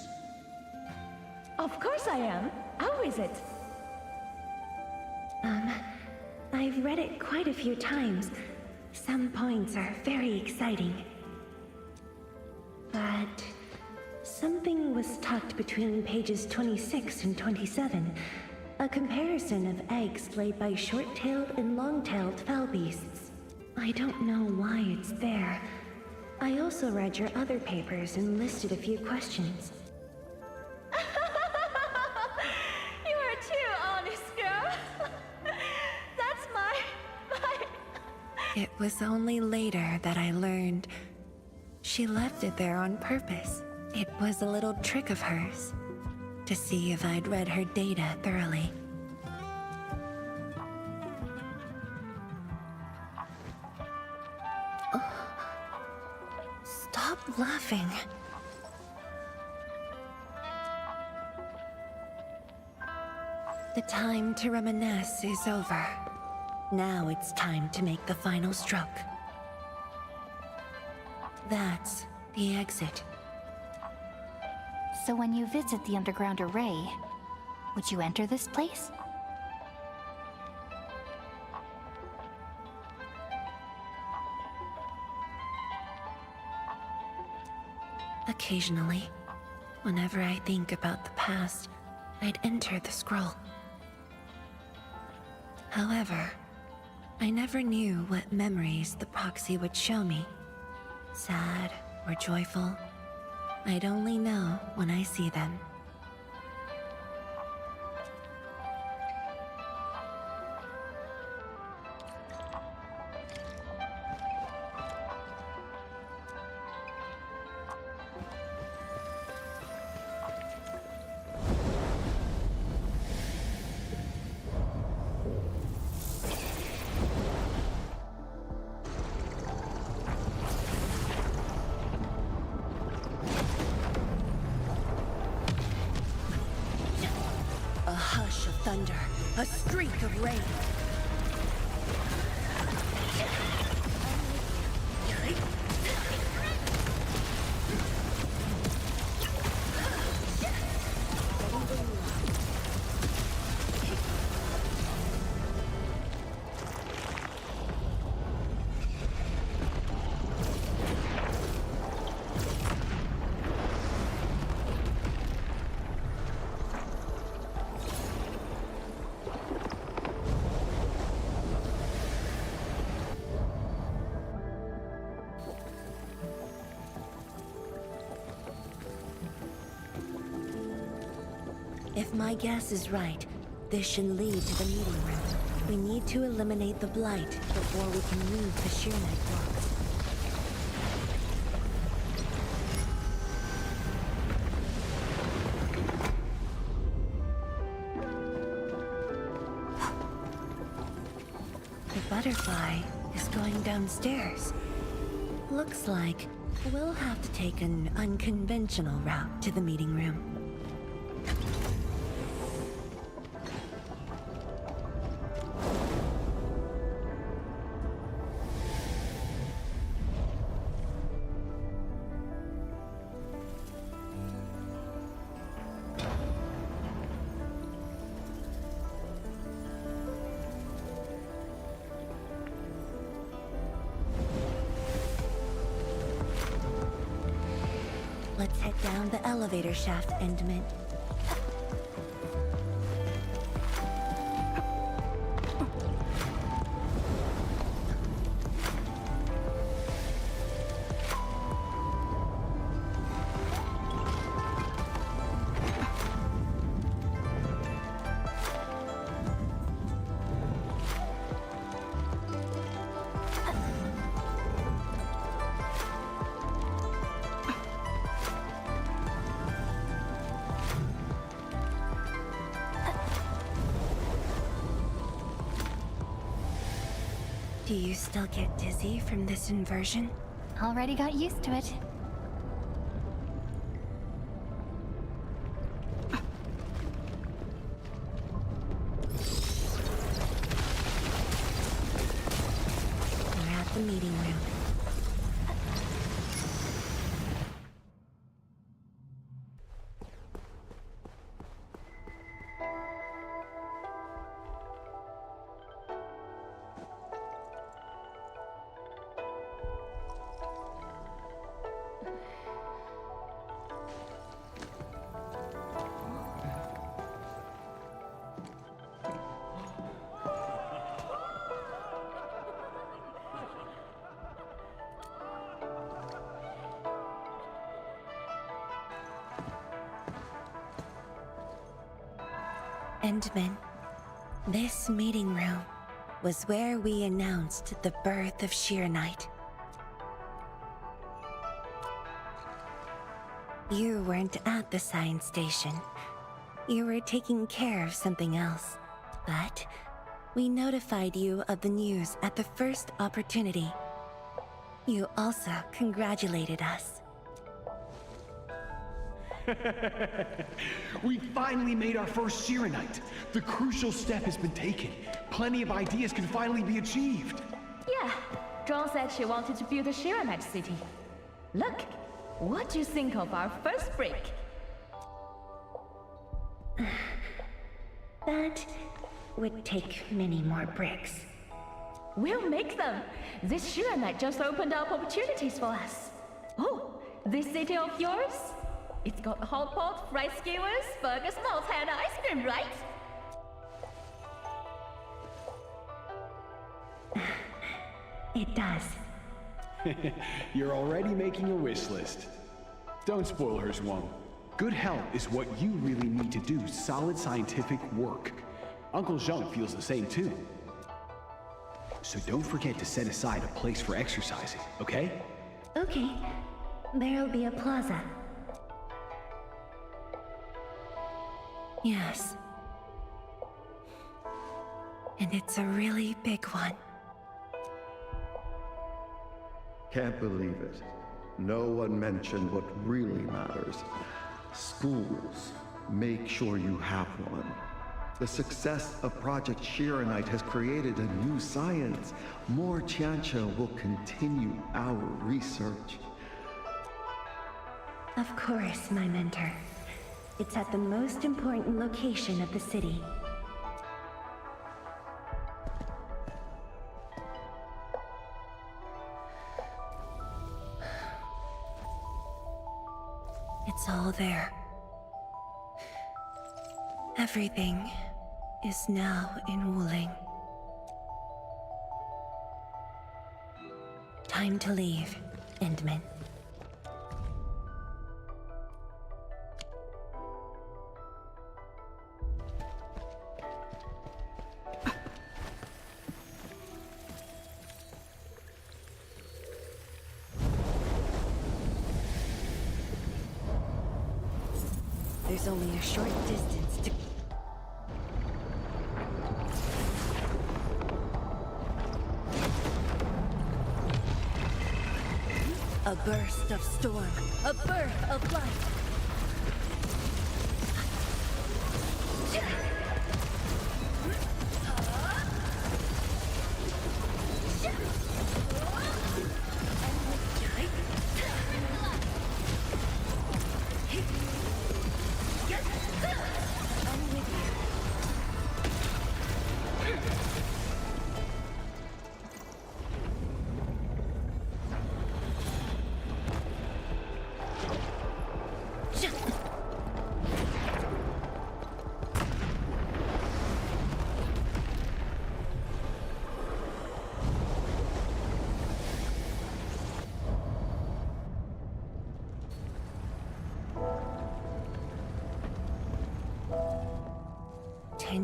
Of course I am. How is it? I've read it quite a few times. Some points are very exciting. But something was tucked between pages 26 and 27. A comparison of eggs laid by short-tailed and long-tailed fowl beasts. I don't know why it's there. I also read your other papers and listed a few questions. You are too honest, girl. That's my... It was only later that I learned she left it there on purpose. It was a little trick of hers, to see if I'd read her data thoroughly. Stop laughing. The time to reminisce is over. Now it's time to make the final stroke. That's the exit. So when you visit the underground array, would you enter this place? Occasionally, whenever I think about the past, I'd enter the scroll. However, I never knew what memories the proxy would show me. Sad or joyful, I'd only know when I see them. A hush of thunder, a streak of rain. If my guess is right, this should lead to the meeting room. We need to eliminate the blight before we can move the Sheer-Night blocks. The butterfly is going downstairs. Looks like We'll have to take an unconventional route to the meeting room. Let's head down the elevator shaft, Endman. Do you still get dizzy from this inversion? Already got used to it. We're at the meeting room. Endman, this meeting room was where we announced the birth of Sheer-Knight. You weren't at the science station. You were taking care of something else. But we notified you of the news at the first opportunity. You also congratulated us. We finally made our first Sheer-Knight. The crucial step has been taken. Plenty of ideas can finally be achieved. Yeah, Dawn said she wanted to build a Sheer-Knight city. Look, what do you think of our first brick? That would take many more bricks. We'll make them. This Sheer-Knight just opened up opportunities for us. Oh, this city of yours? It's got hot pot, fried skewers, burgers, malts, and ice cream, right? It does. You're already making a wish list. Don't spoil her, Zhuang. Good health is what you really need to do solid scientific work. Uncle Zheng feels the same too. So don't forget to set aside a place for exercising, okay? Okay. There'll be a plaza. Yes. And it's a really big one. Can't believe it. No one mentioned what really matters. Schools. Make sure you have one. The success of Project Sheer-Knight has created a new science. More Tiantia will continue our research. Of course, my mentor. It's at the most important location of the city. It's all there. Everything is now in Wuling. Time to leave, Endman. There's only a short distance to... A burst of storm, a birth of life.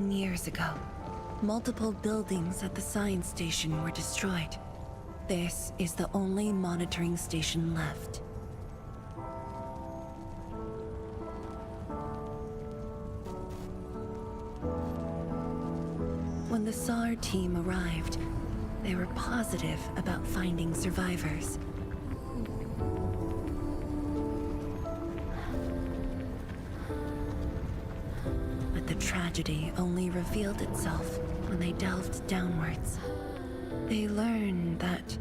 Years ago, multiple buildings at the science station were destroyed. This is the only monitoring station left. When the SAR team arrived, they were positive about finding survivors. Tragedy only revealed itself when they delved downwards. They learned that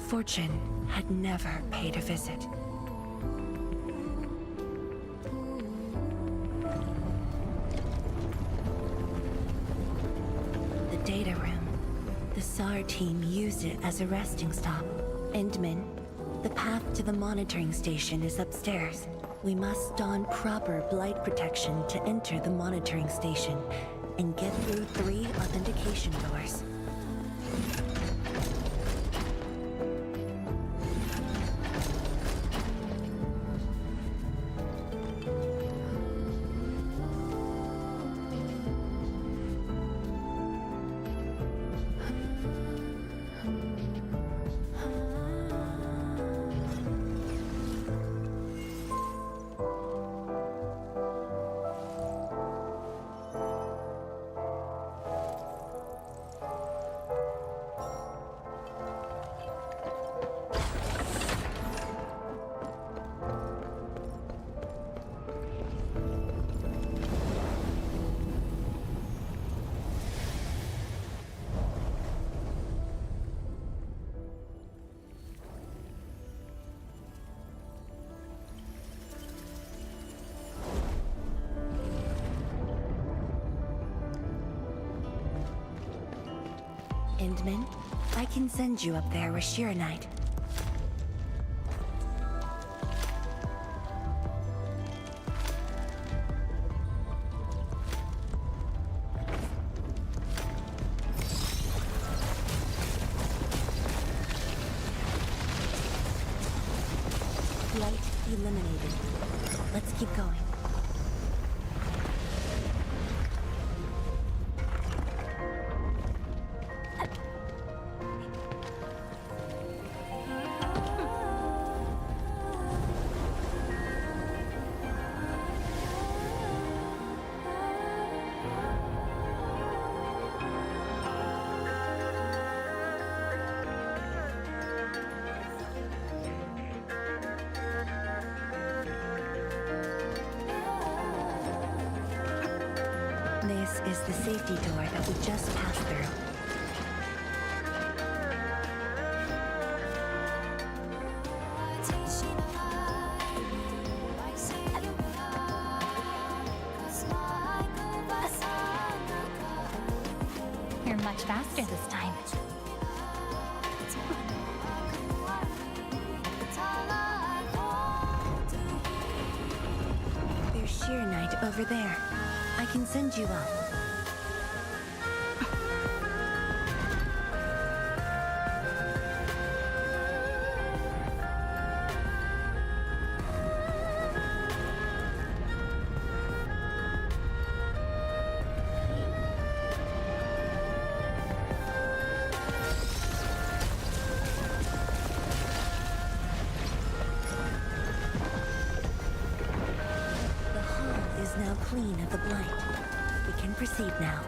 fortune had never paid a visit. The data room. The SAR team used it as a resting stop. Endman, the path to the monitoring station is upstairs. We must don proper blight protection to enter the monitoring station and get through 3 authentication doors. Endman, I can send you up there with Shiranite. Light eliminated. Let's keep going. This is the safety door that we just passed through. You're much faster this time. There's Shiranite over there. I can send you up. Now clean of the blight. We can proceed now.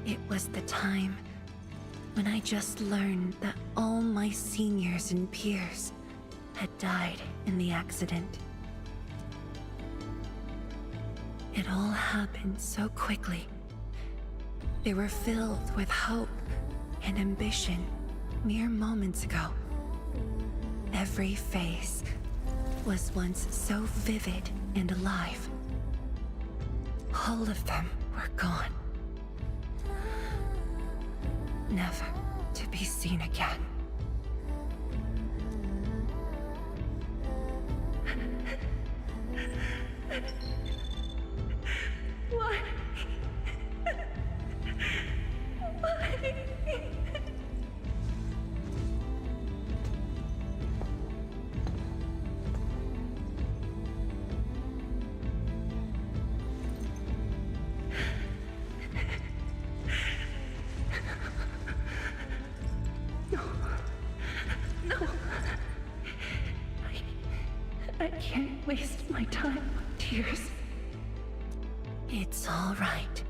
It was the time when I just learned that all my seniors and peers had died in the accident. It all happened so quickly. They were filled with hope and ambition mere moments ago. Every face was once so vivid and alive. All of them were gone. Never to be seen again. Why? Why? No. I can't waste my time on tears. It's all right.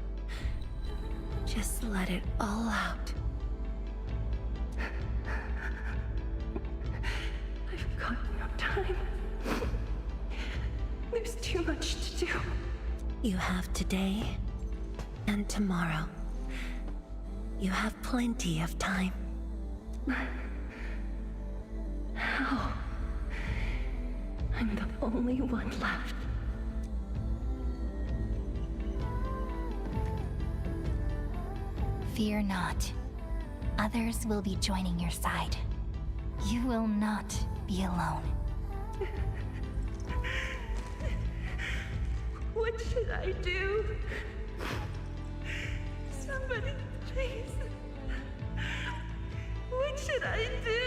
Just let it all out. I've got no time. There's too much to do. You have today and tomorrow. You have plenty of time. How? I'm the only one left. Fear not. Others will be joining your side. You will not be alone. What should I do? Somebody, please. What should I do?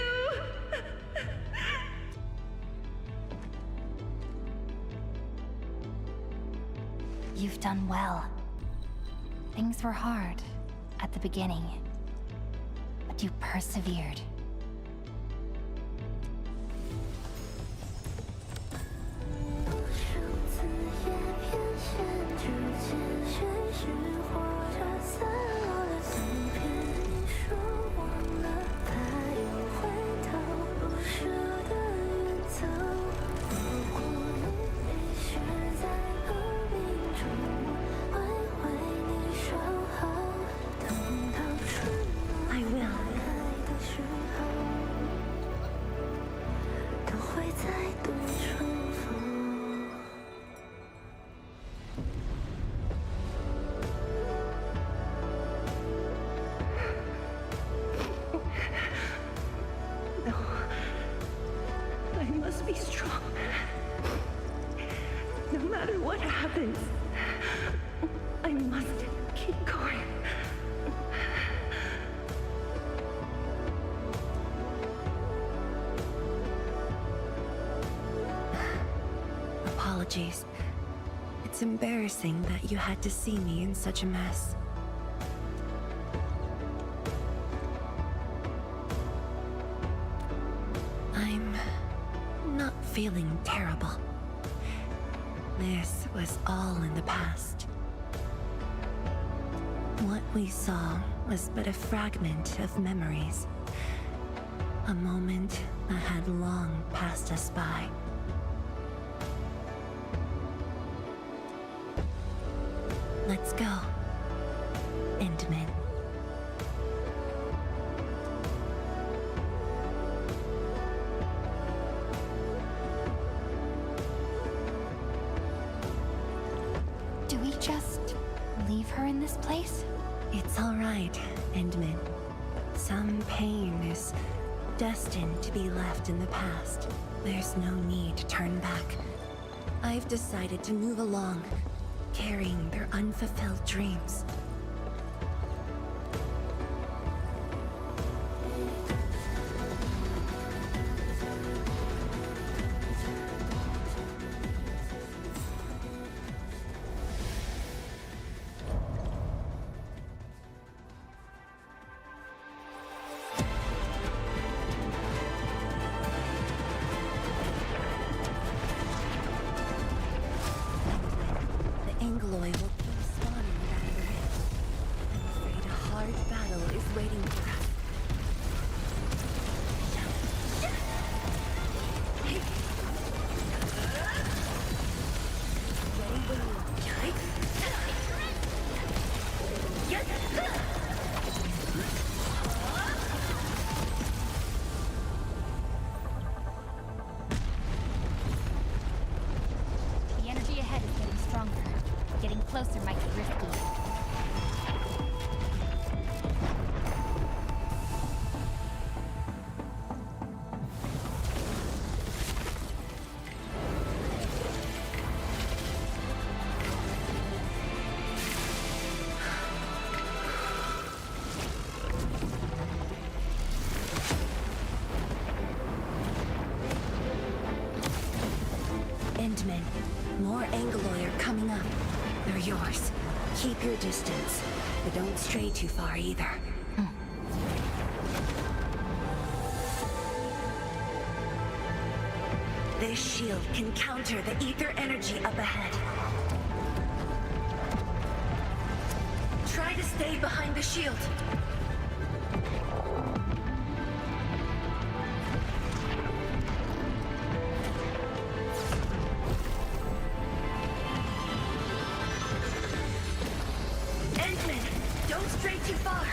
You've done well. Things were hard at the beginning, but you persevered. I must be strong. No matter what happens, I must keep going. Apologies. It's embarrassing that you had to see me in such a mess. I'm not feeling terrible. This was all in the past. What we saw was but a fragment of memories. A moment that had long passed us by. Let's go, Endman. Do we just leave her in this place? It's all right, Endman. Some pain is destined to be left in the past. There's no need to turn back. I've decided to move along, carrying their unfulfilled dreams. Angloy will keep spawning around the rift. I'm afraid a closer might be risky. Endman, more Angloy are coming up. They're yours. Keep your distance, but don't stray too far either. This shield can counter the ether energy up ahead. Try to stay behind the shield. Endman, don't stray too far.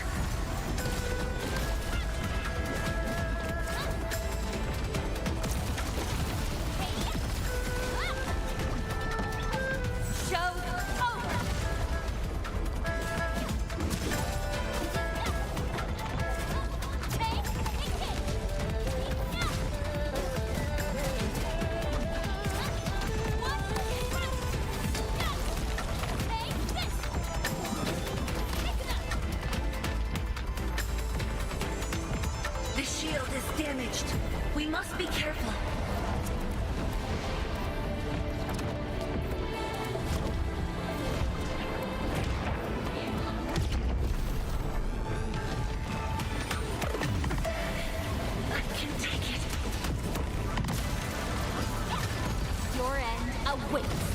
The shield is damaged. We must be careful. I can take it. Your end awaits.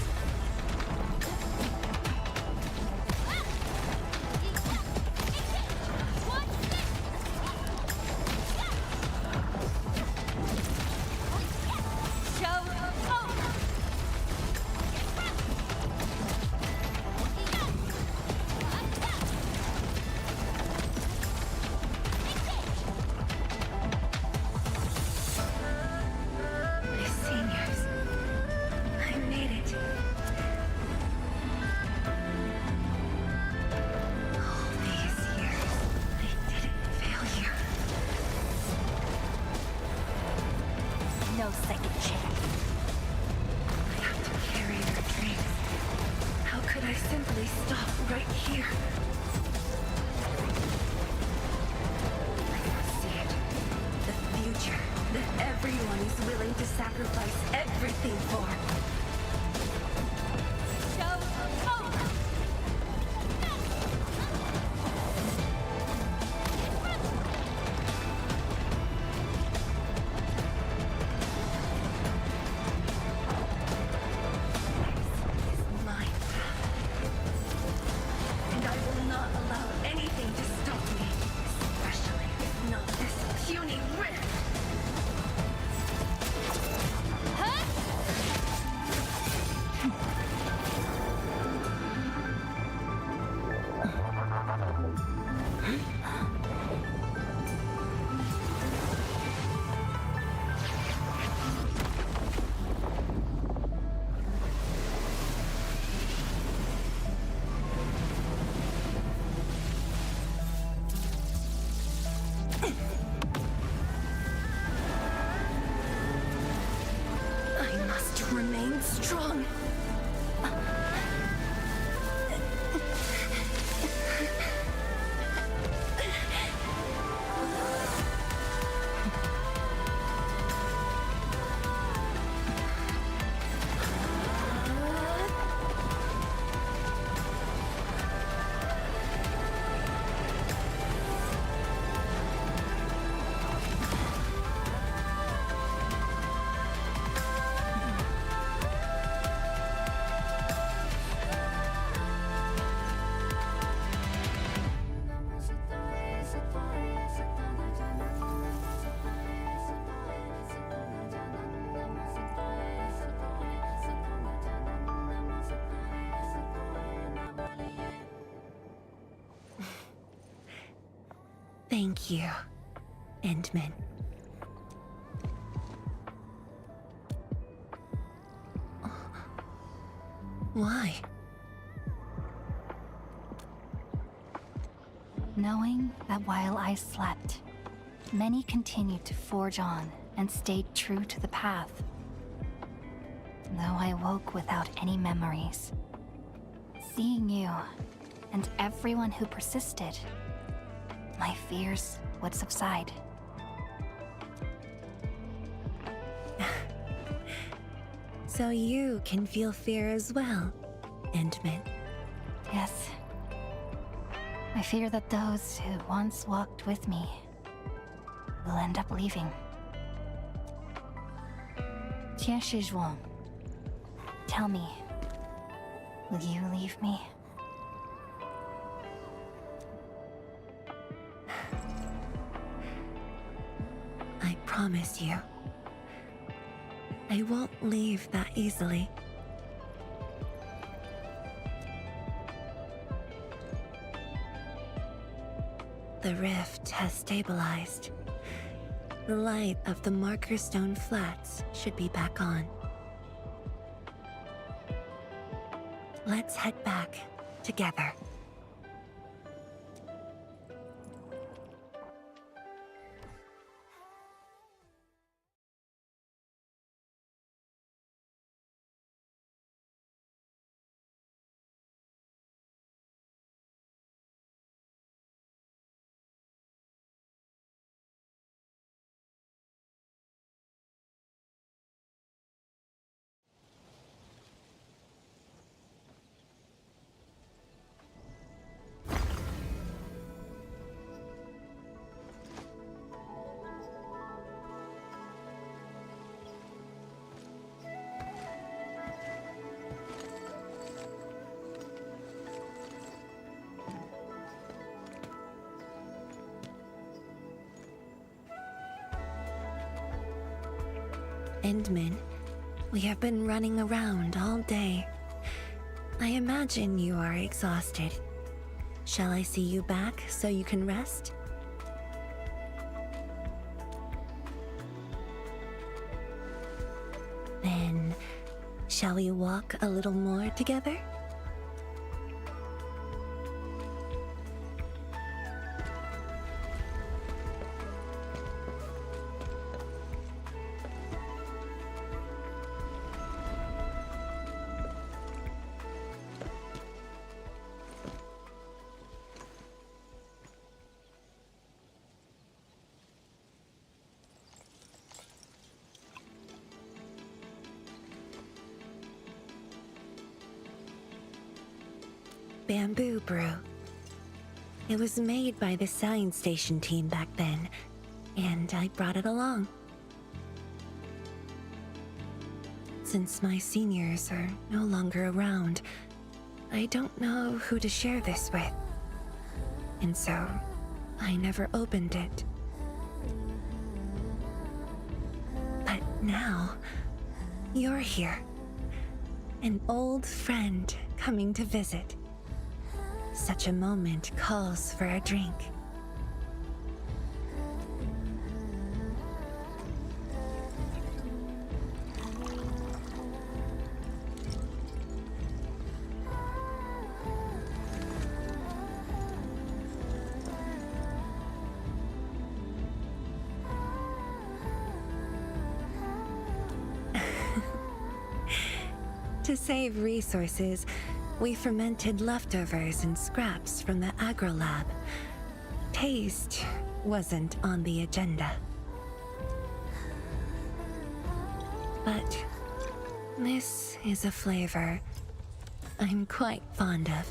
My seniors. I made it. All these years, I didn't fail you. No second chance. I have to carry your dreams. How could I simply stop right here? I see it. The future that everyone is willing to sacrifice everything for. This is my path. And I will not allow anything to stop me. Especially not this puny rift. I must remain strong. Thank you, Endman. Why? Knowing that while I slept, many continued to forge on and stayed true to the path. Though I woke without any memories, seeing you and everyone who persisted, my fears would subside. So you can feel fear as well, Endman. Yes. I fear that those who once walked with me will end up leaving. Tianshi Zhuang, tell me, will you leave me? I promise you, I won't leave that easily. The rift has stabilized. The light of the Marker Stone Flats should be back on. Let's head back together. Endman, we have been running around all day. I imagine you are exhausted. Shall I see you back so you can rest? Then, shall we walk a little more together? Bamboo brew. It was made by the science station team back then, and I brought it along. Since my seniors are no longer around, I don't know who to share this with. And so, I never opened it. But now, you're here. An old friend coming to visit. Such a moment calls for a drink. To save resources, we fermented leftovers and scraps from the agro lab. Taste wasn't on the agenda. But this is a flavor I'm quite fond of.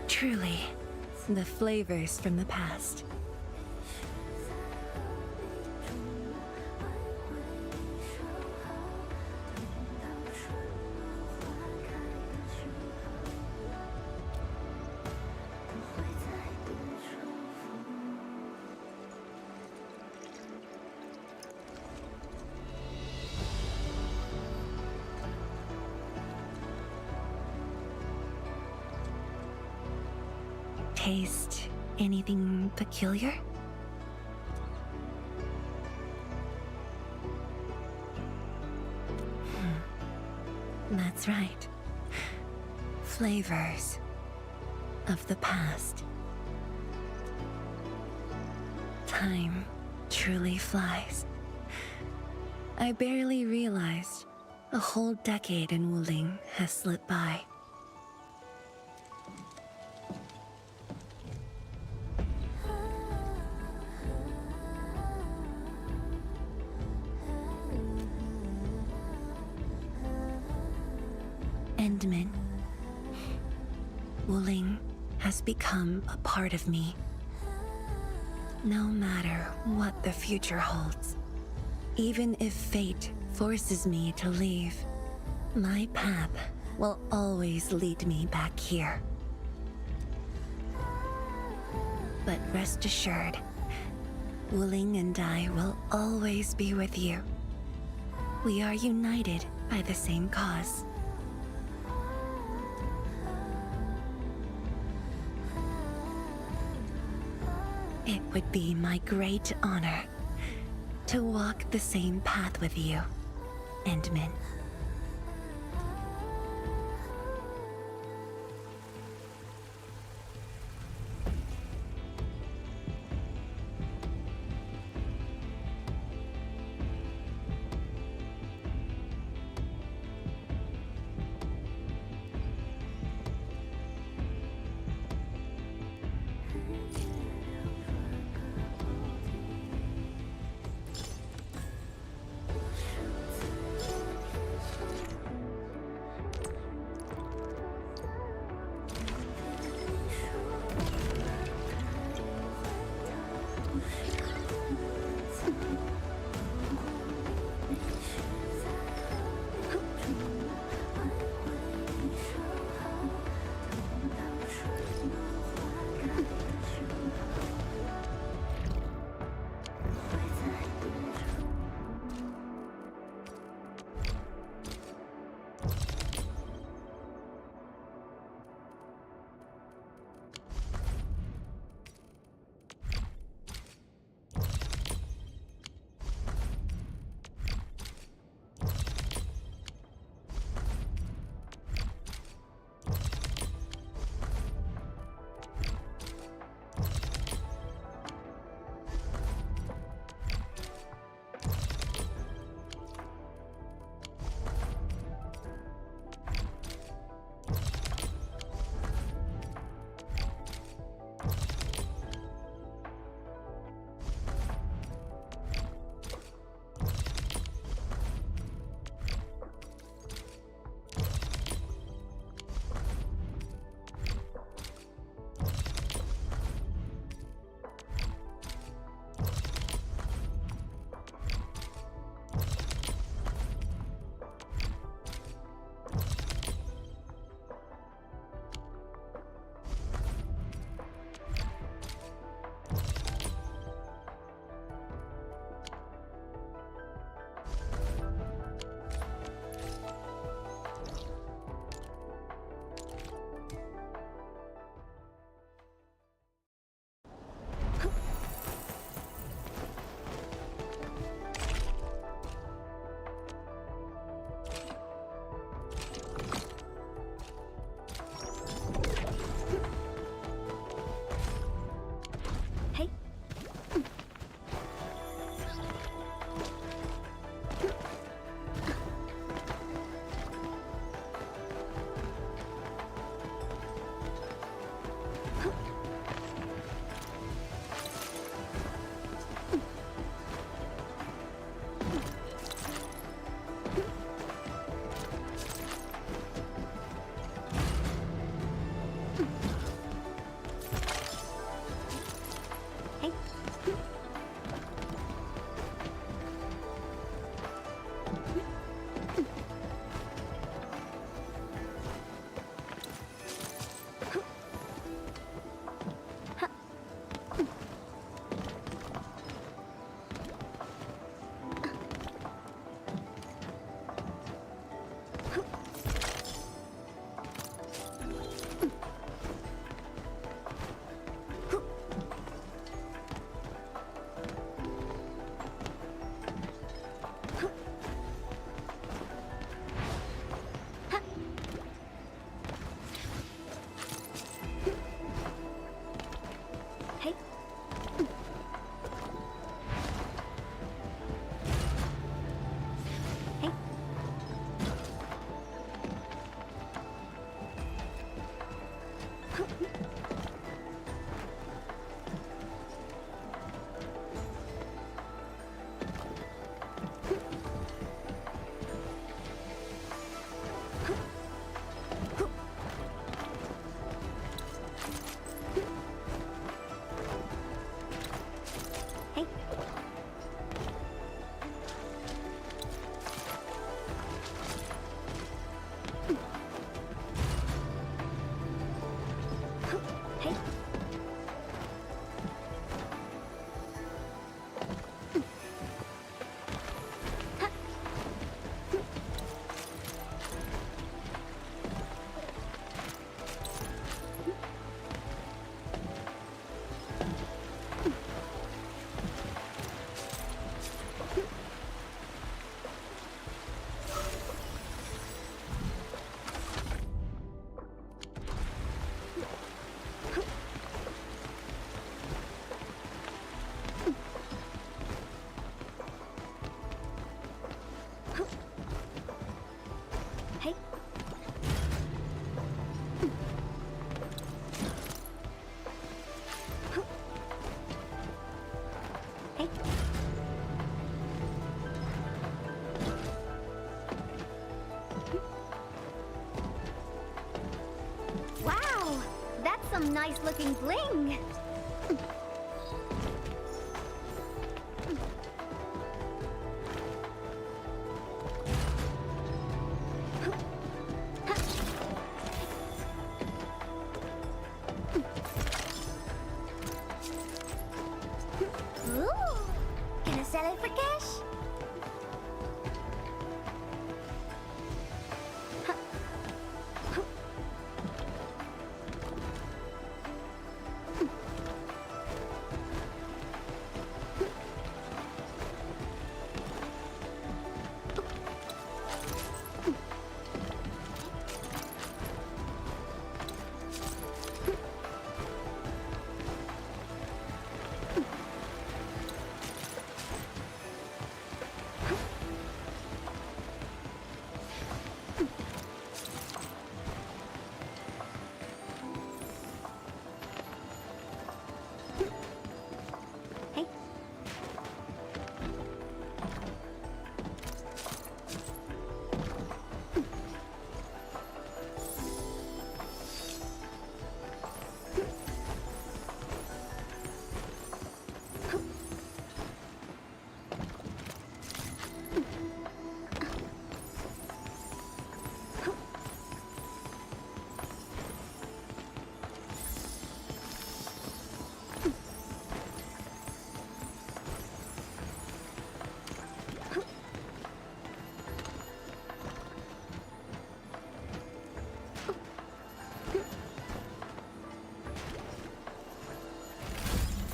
Truly, the flavors from the past. Taste anything peculiar? That's right. Flavors of the past. Time truly flies. I barely realized a whole decade in Wuling has slipped by. Endman. Wuling has become a part of me. No matter what the future holds, even if fate forces me to leave, my path will always lead me back here. But rest assured, Wuling and I will always be with you. We are united by the same cause. It would be my great honor to walk the same path with you, Endman. Hey. Wow, that's some nice looking bling. Ooh, gonna sell it for cash?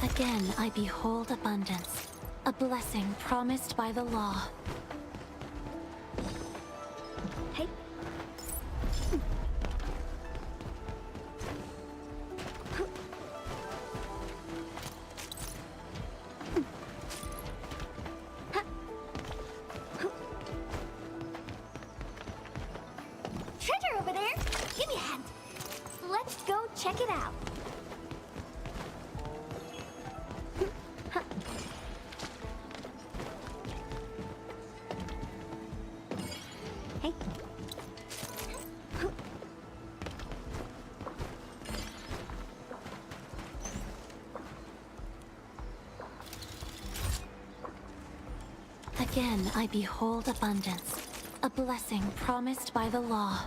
Again, I behold abundance, a blessing promised by the law. Hey. Treasure over there! Give me a hand. Let's go check it out. Hey. Again, I behold abundance, a blessing promised by the law.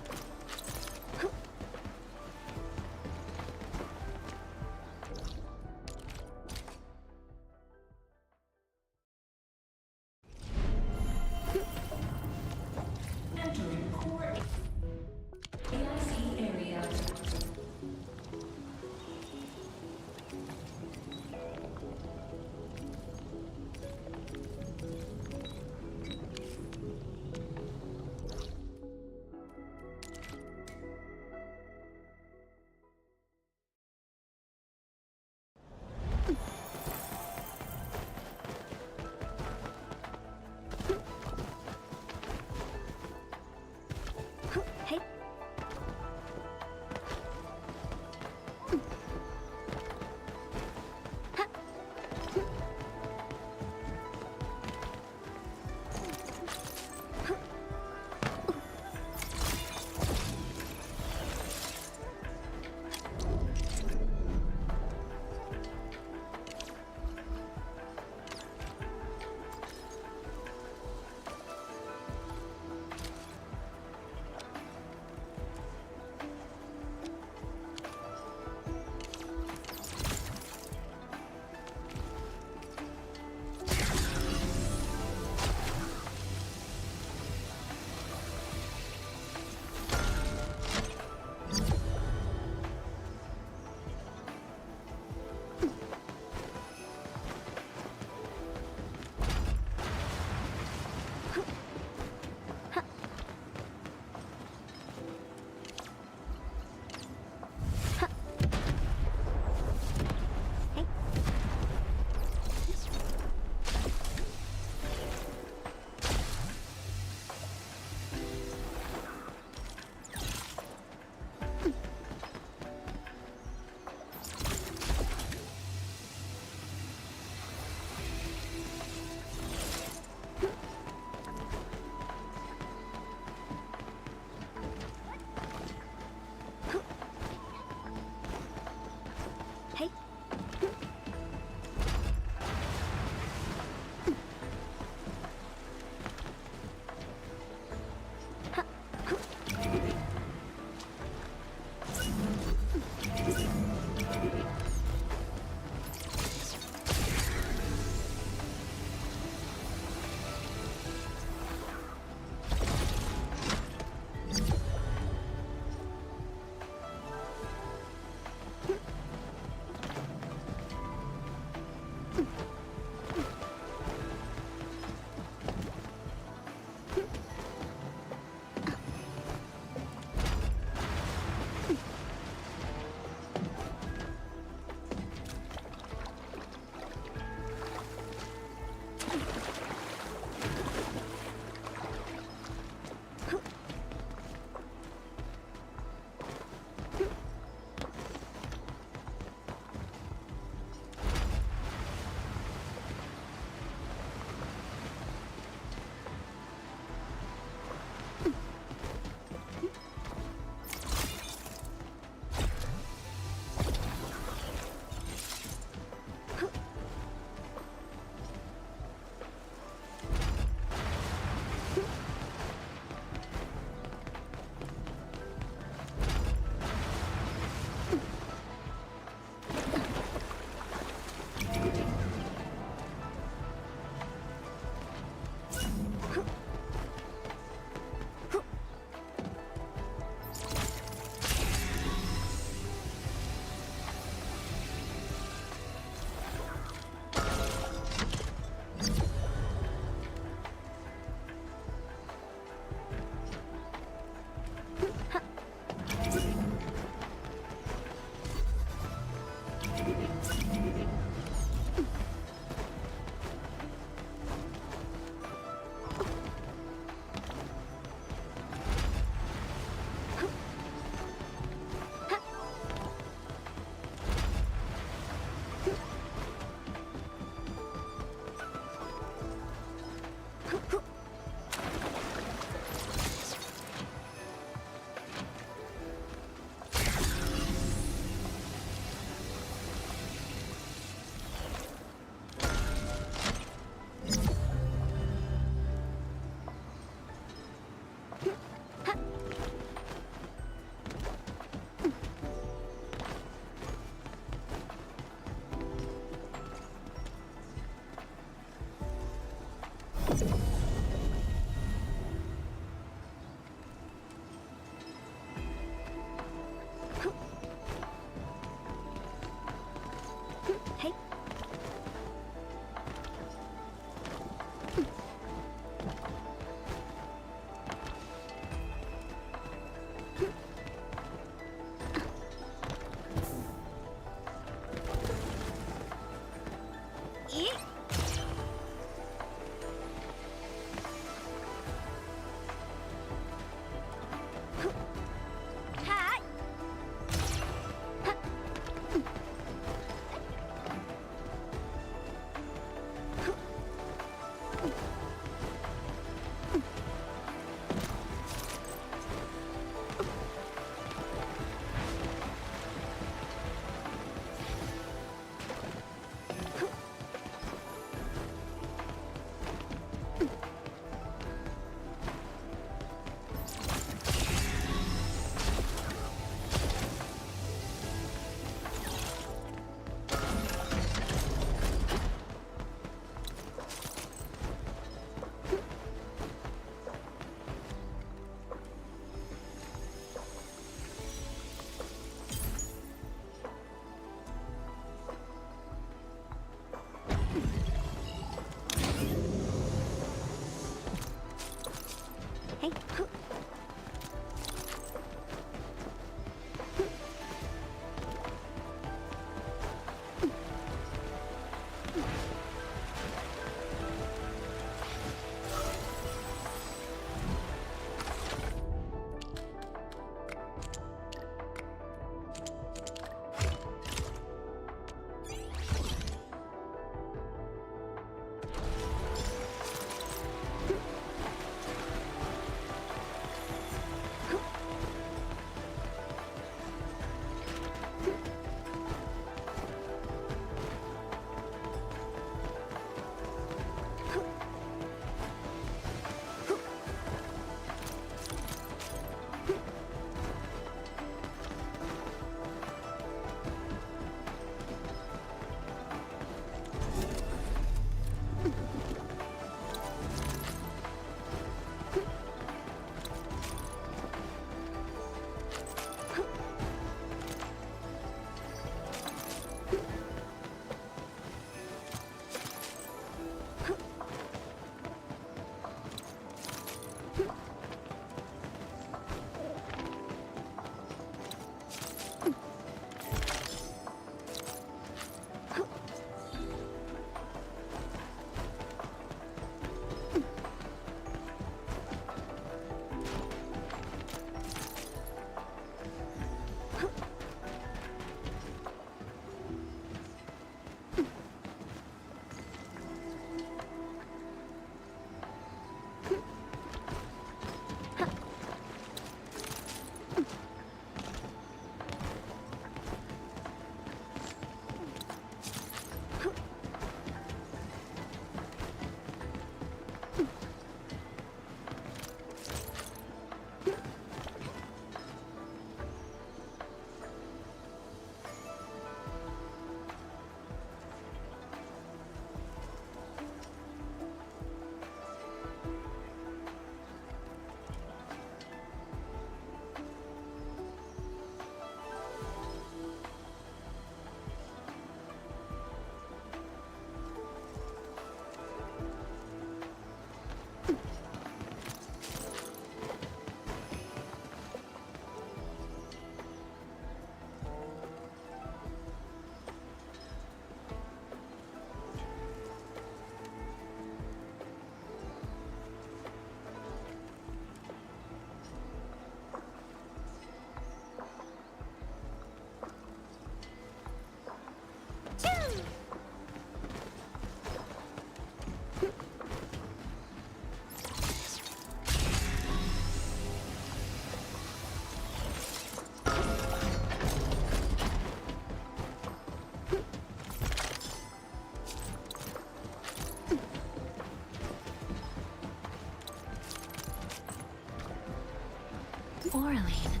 Oraline.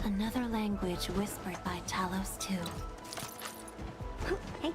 Another language whispered by Talos too. Hey.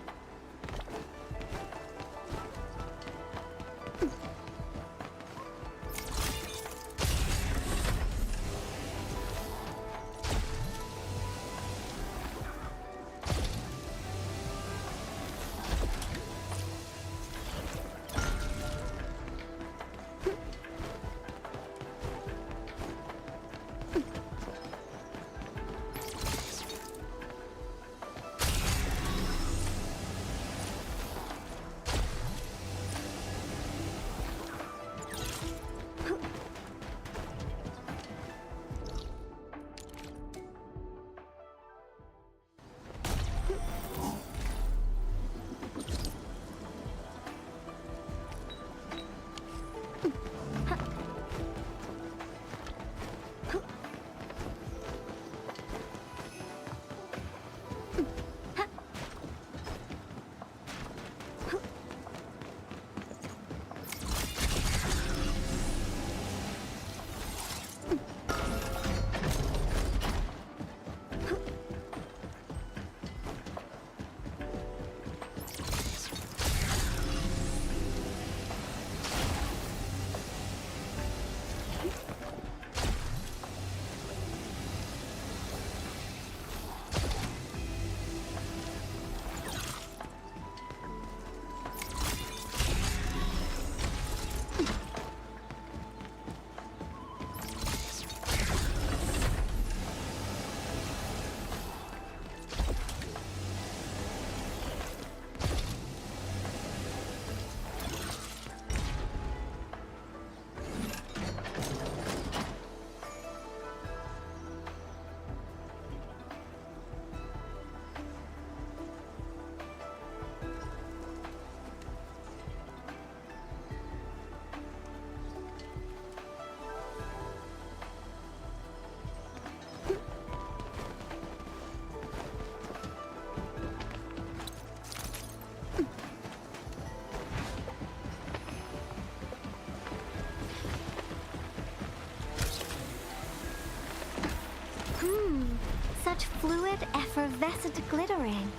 Such fluid, effervescent glittering.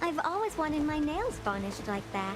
I've always wanted my nails varnished like that.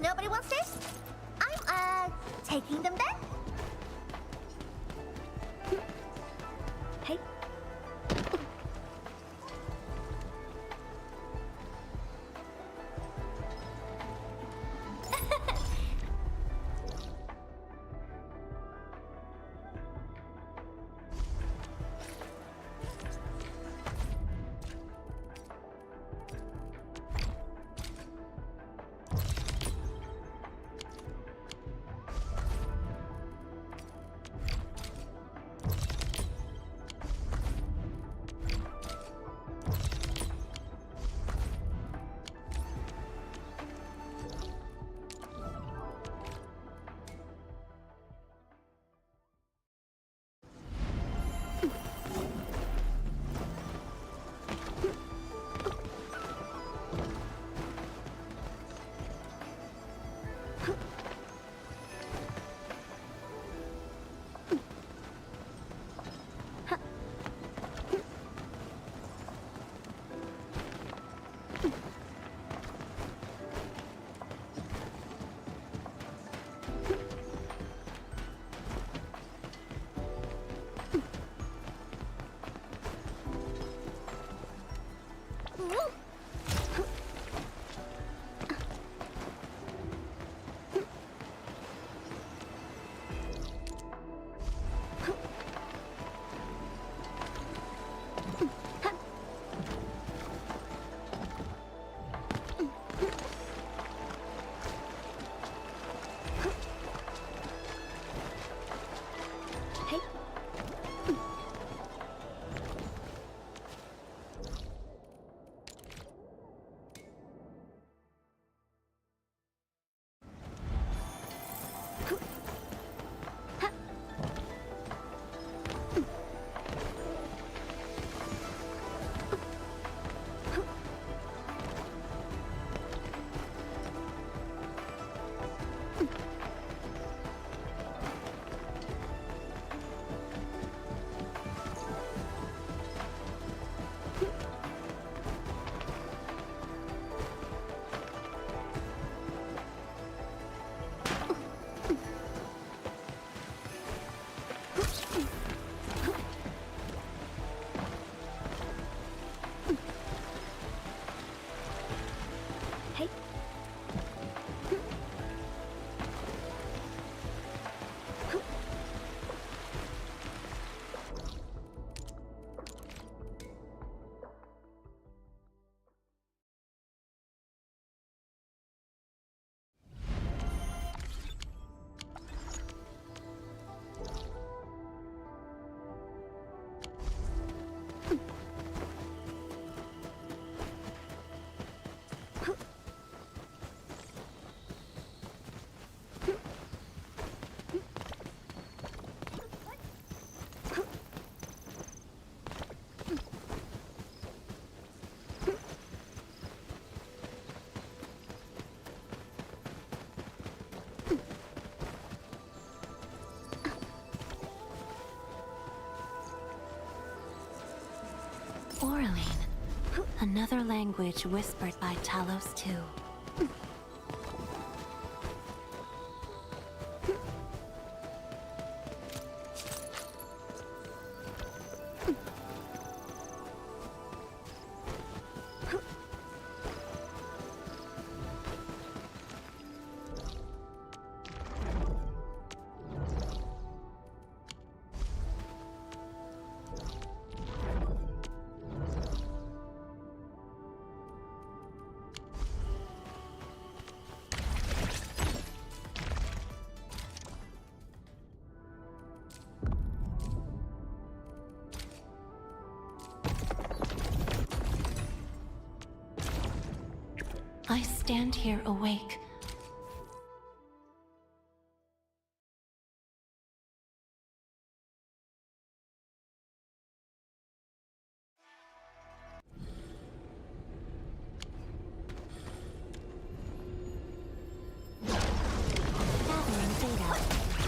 Nobody wants this? I'm, taking them then? Hey. Oraline. Another language whispered by Talos too. I stand here awake. Gathering data. Offer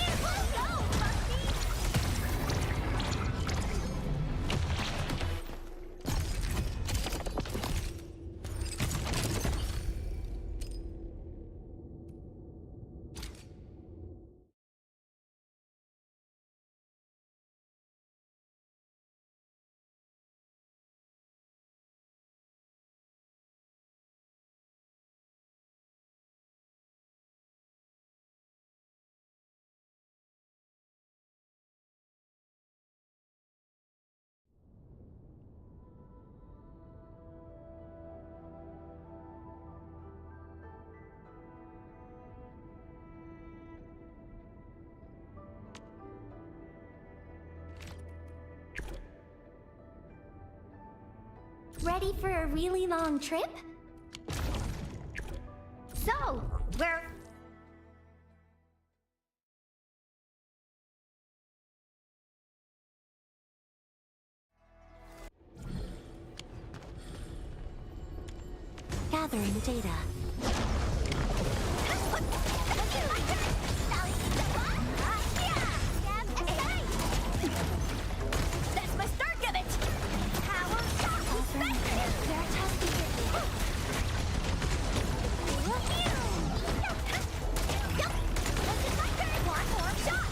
my complete Ready for a really long trip? So, we're... Gathering data. That's my start of it! Power shot! One more shot!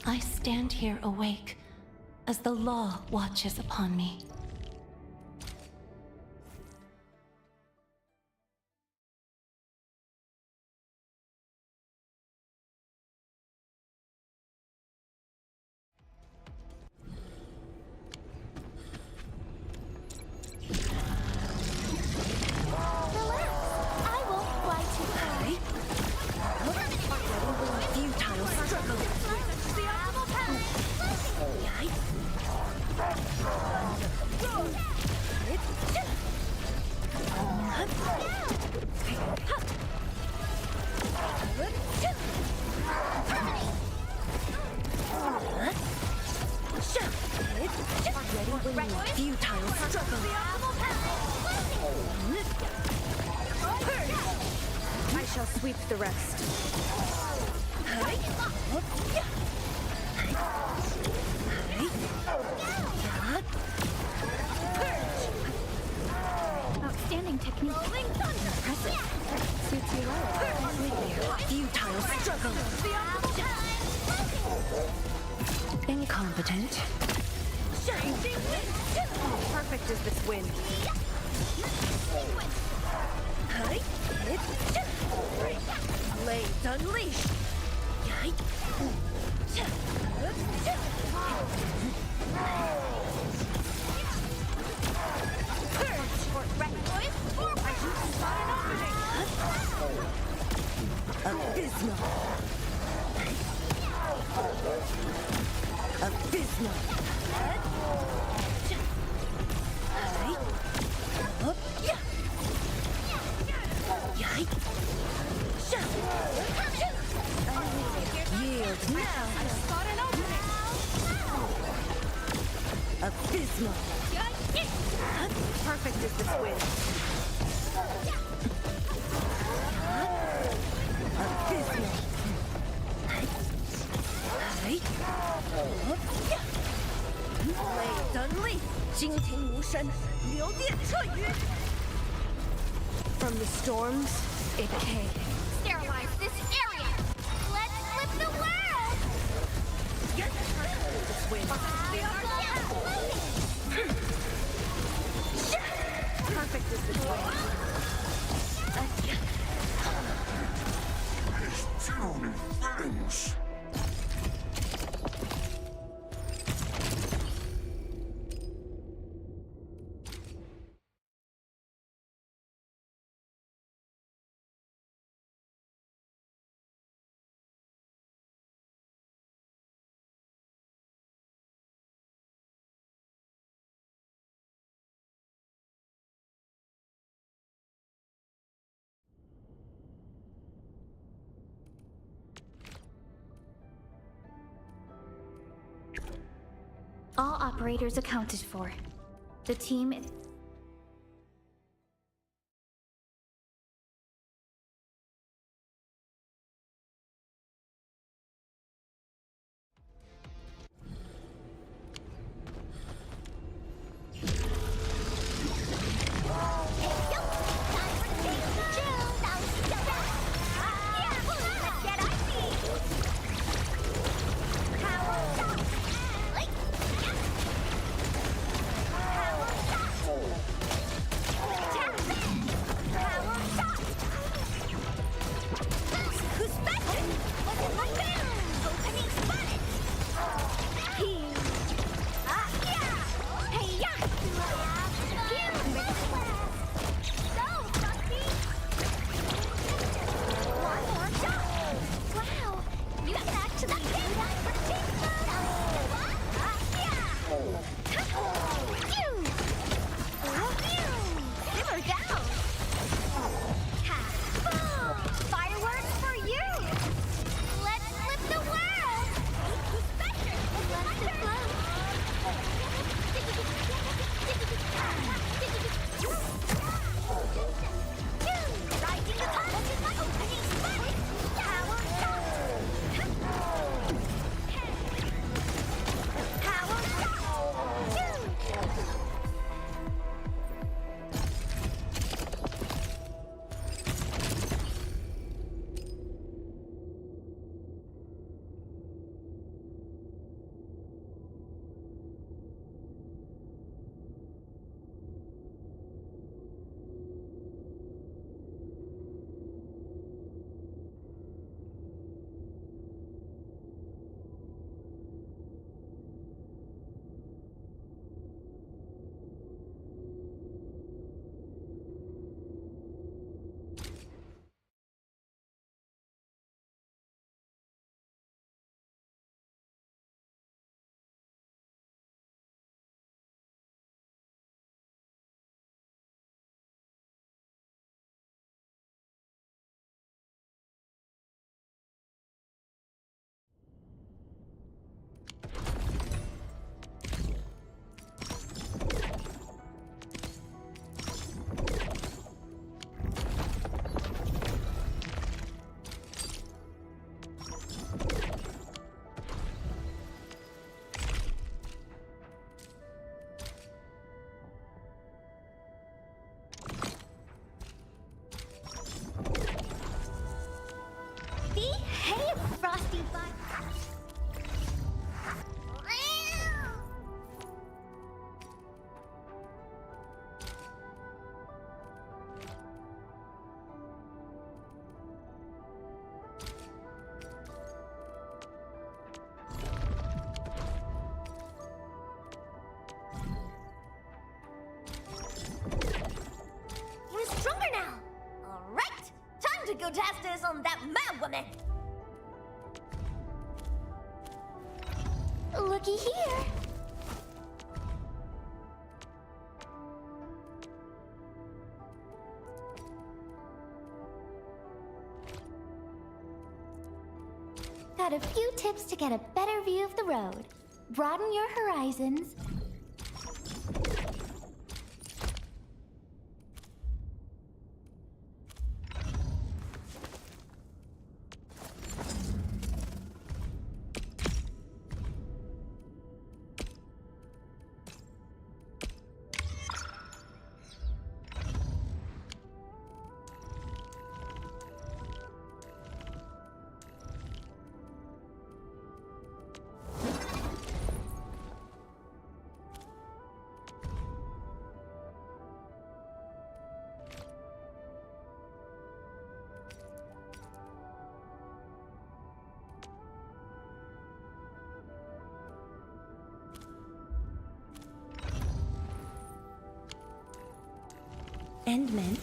I stand here awake as the law watches upon me. I shall sweep the rest. Outstanding technique. Impressive. Suits you well. Futile struggle. Incompetent. Perfect is this wind. Blades unleashed. Abysmal. Abysmal. Yield now. Abysmal. Perfect is this wind. Abysmal. Blades unleashed. 惊天无声，流电彻雨。From the storms, it came. Sterilize this area! Let's flip the world! This wind. Perfect is this wind. All operators accounted for. The team is... physical justice on that mad woman. Looky here. Got a few tips to get a better view of the road. Broaden your horizons. Endman?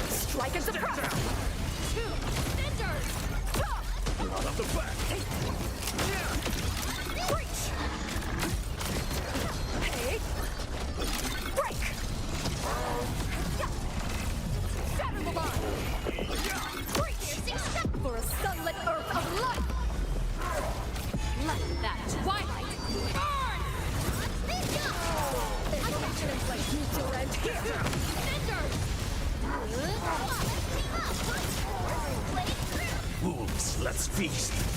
Strike and suppress! Two ninjas! Right off the back! Reach! Hey! Break! Shatter the line! Reach! For a sunlit earth of light! Let that twilight burn! Illusions like you to end here! Ninjas! Wolves, let's feast.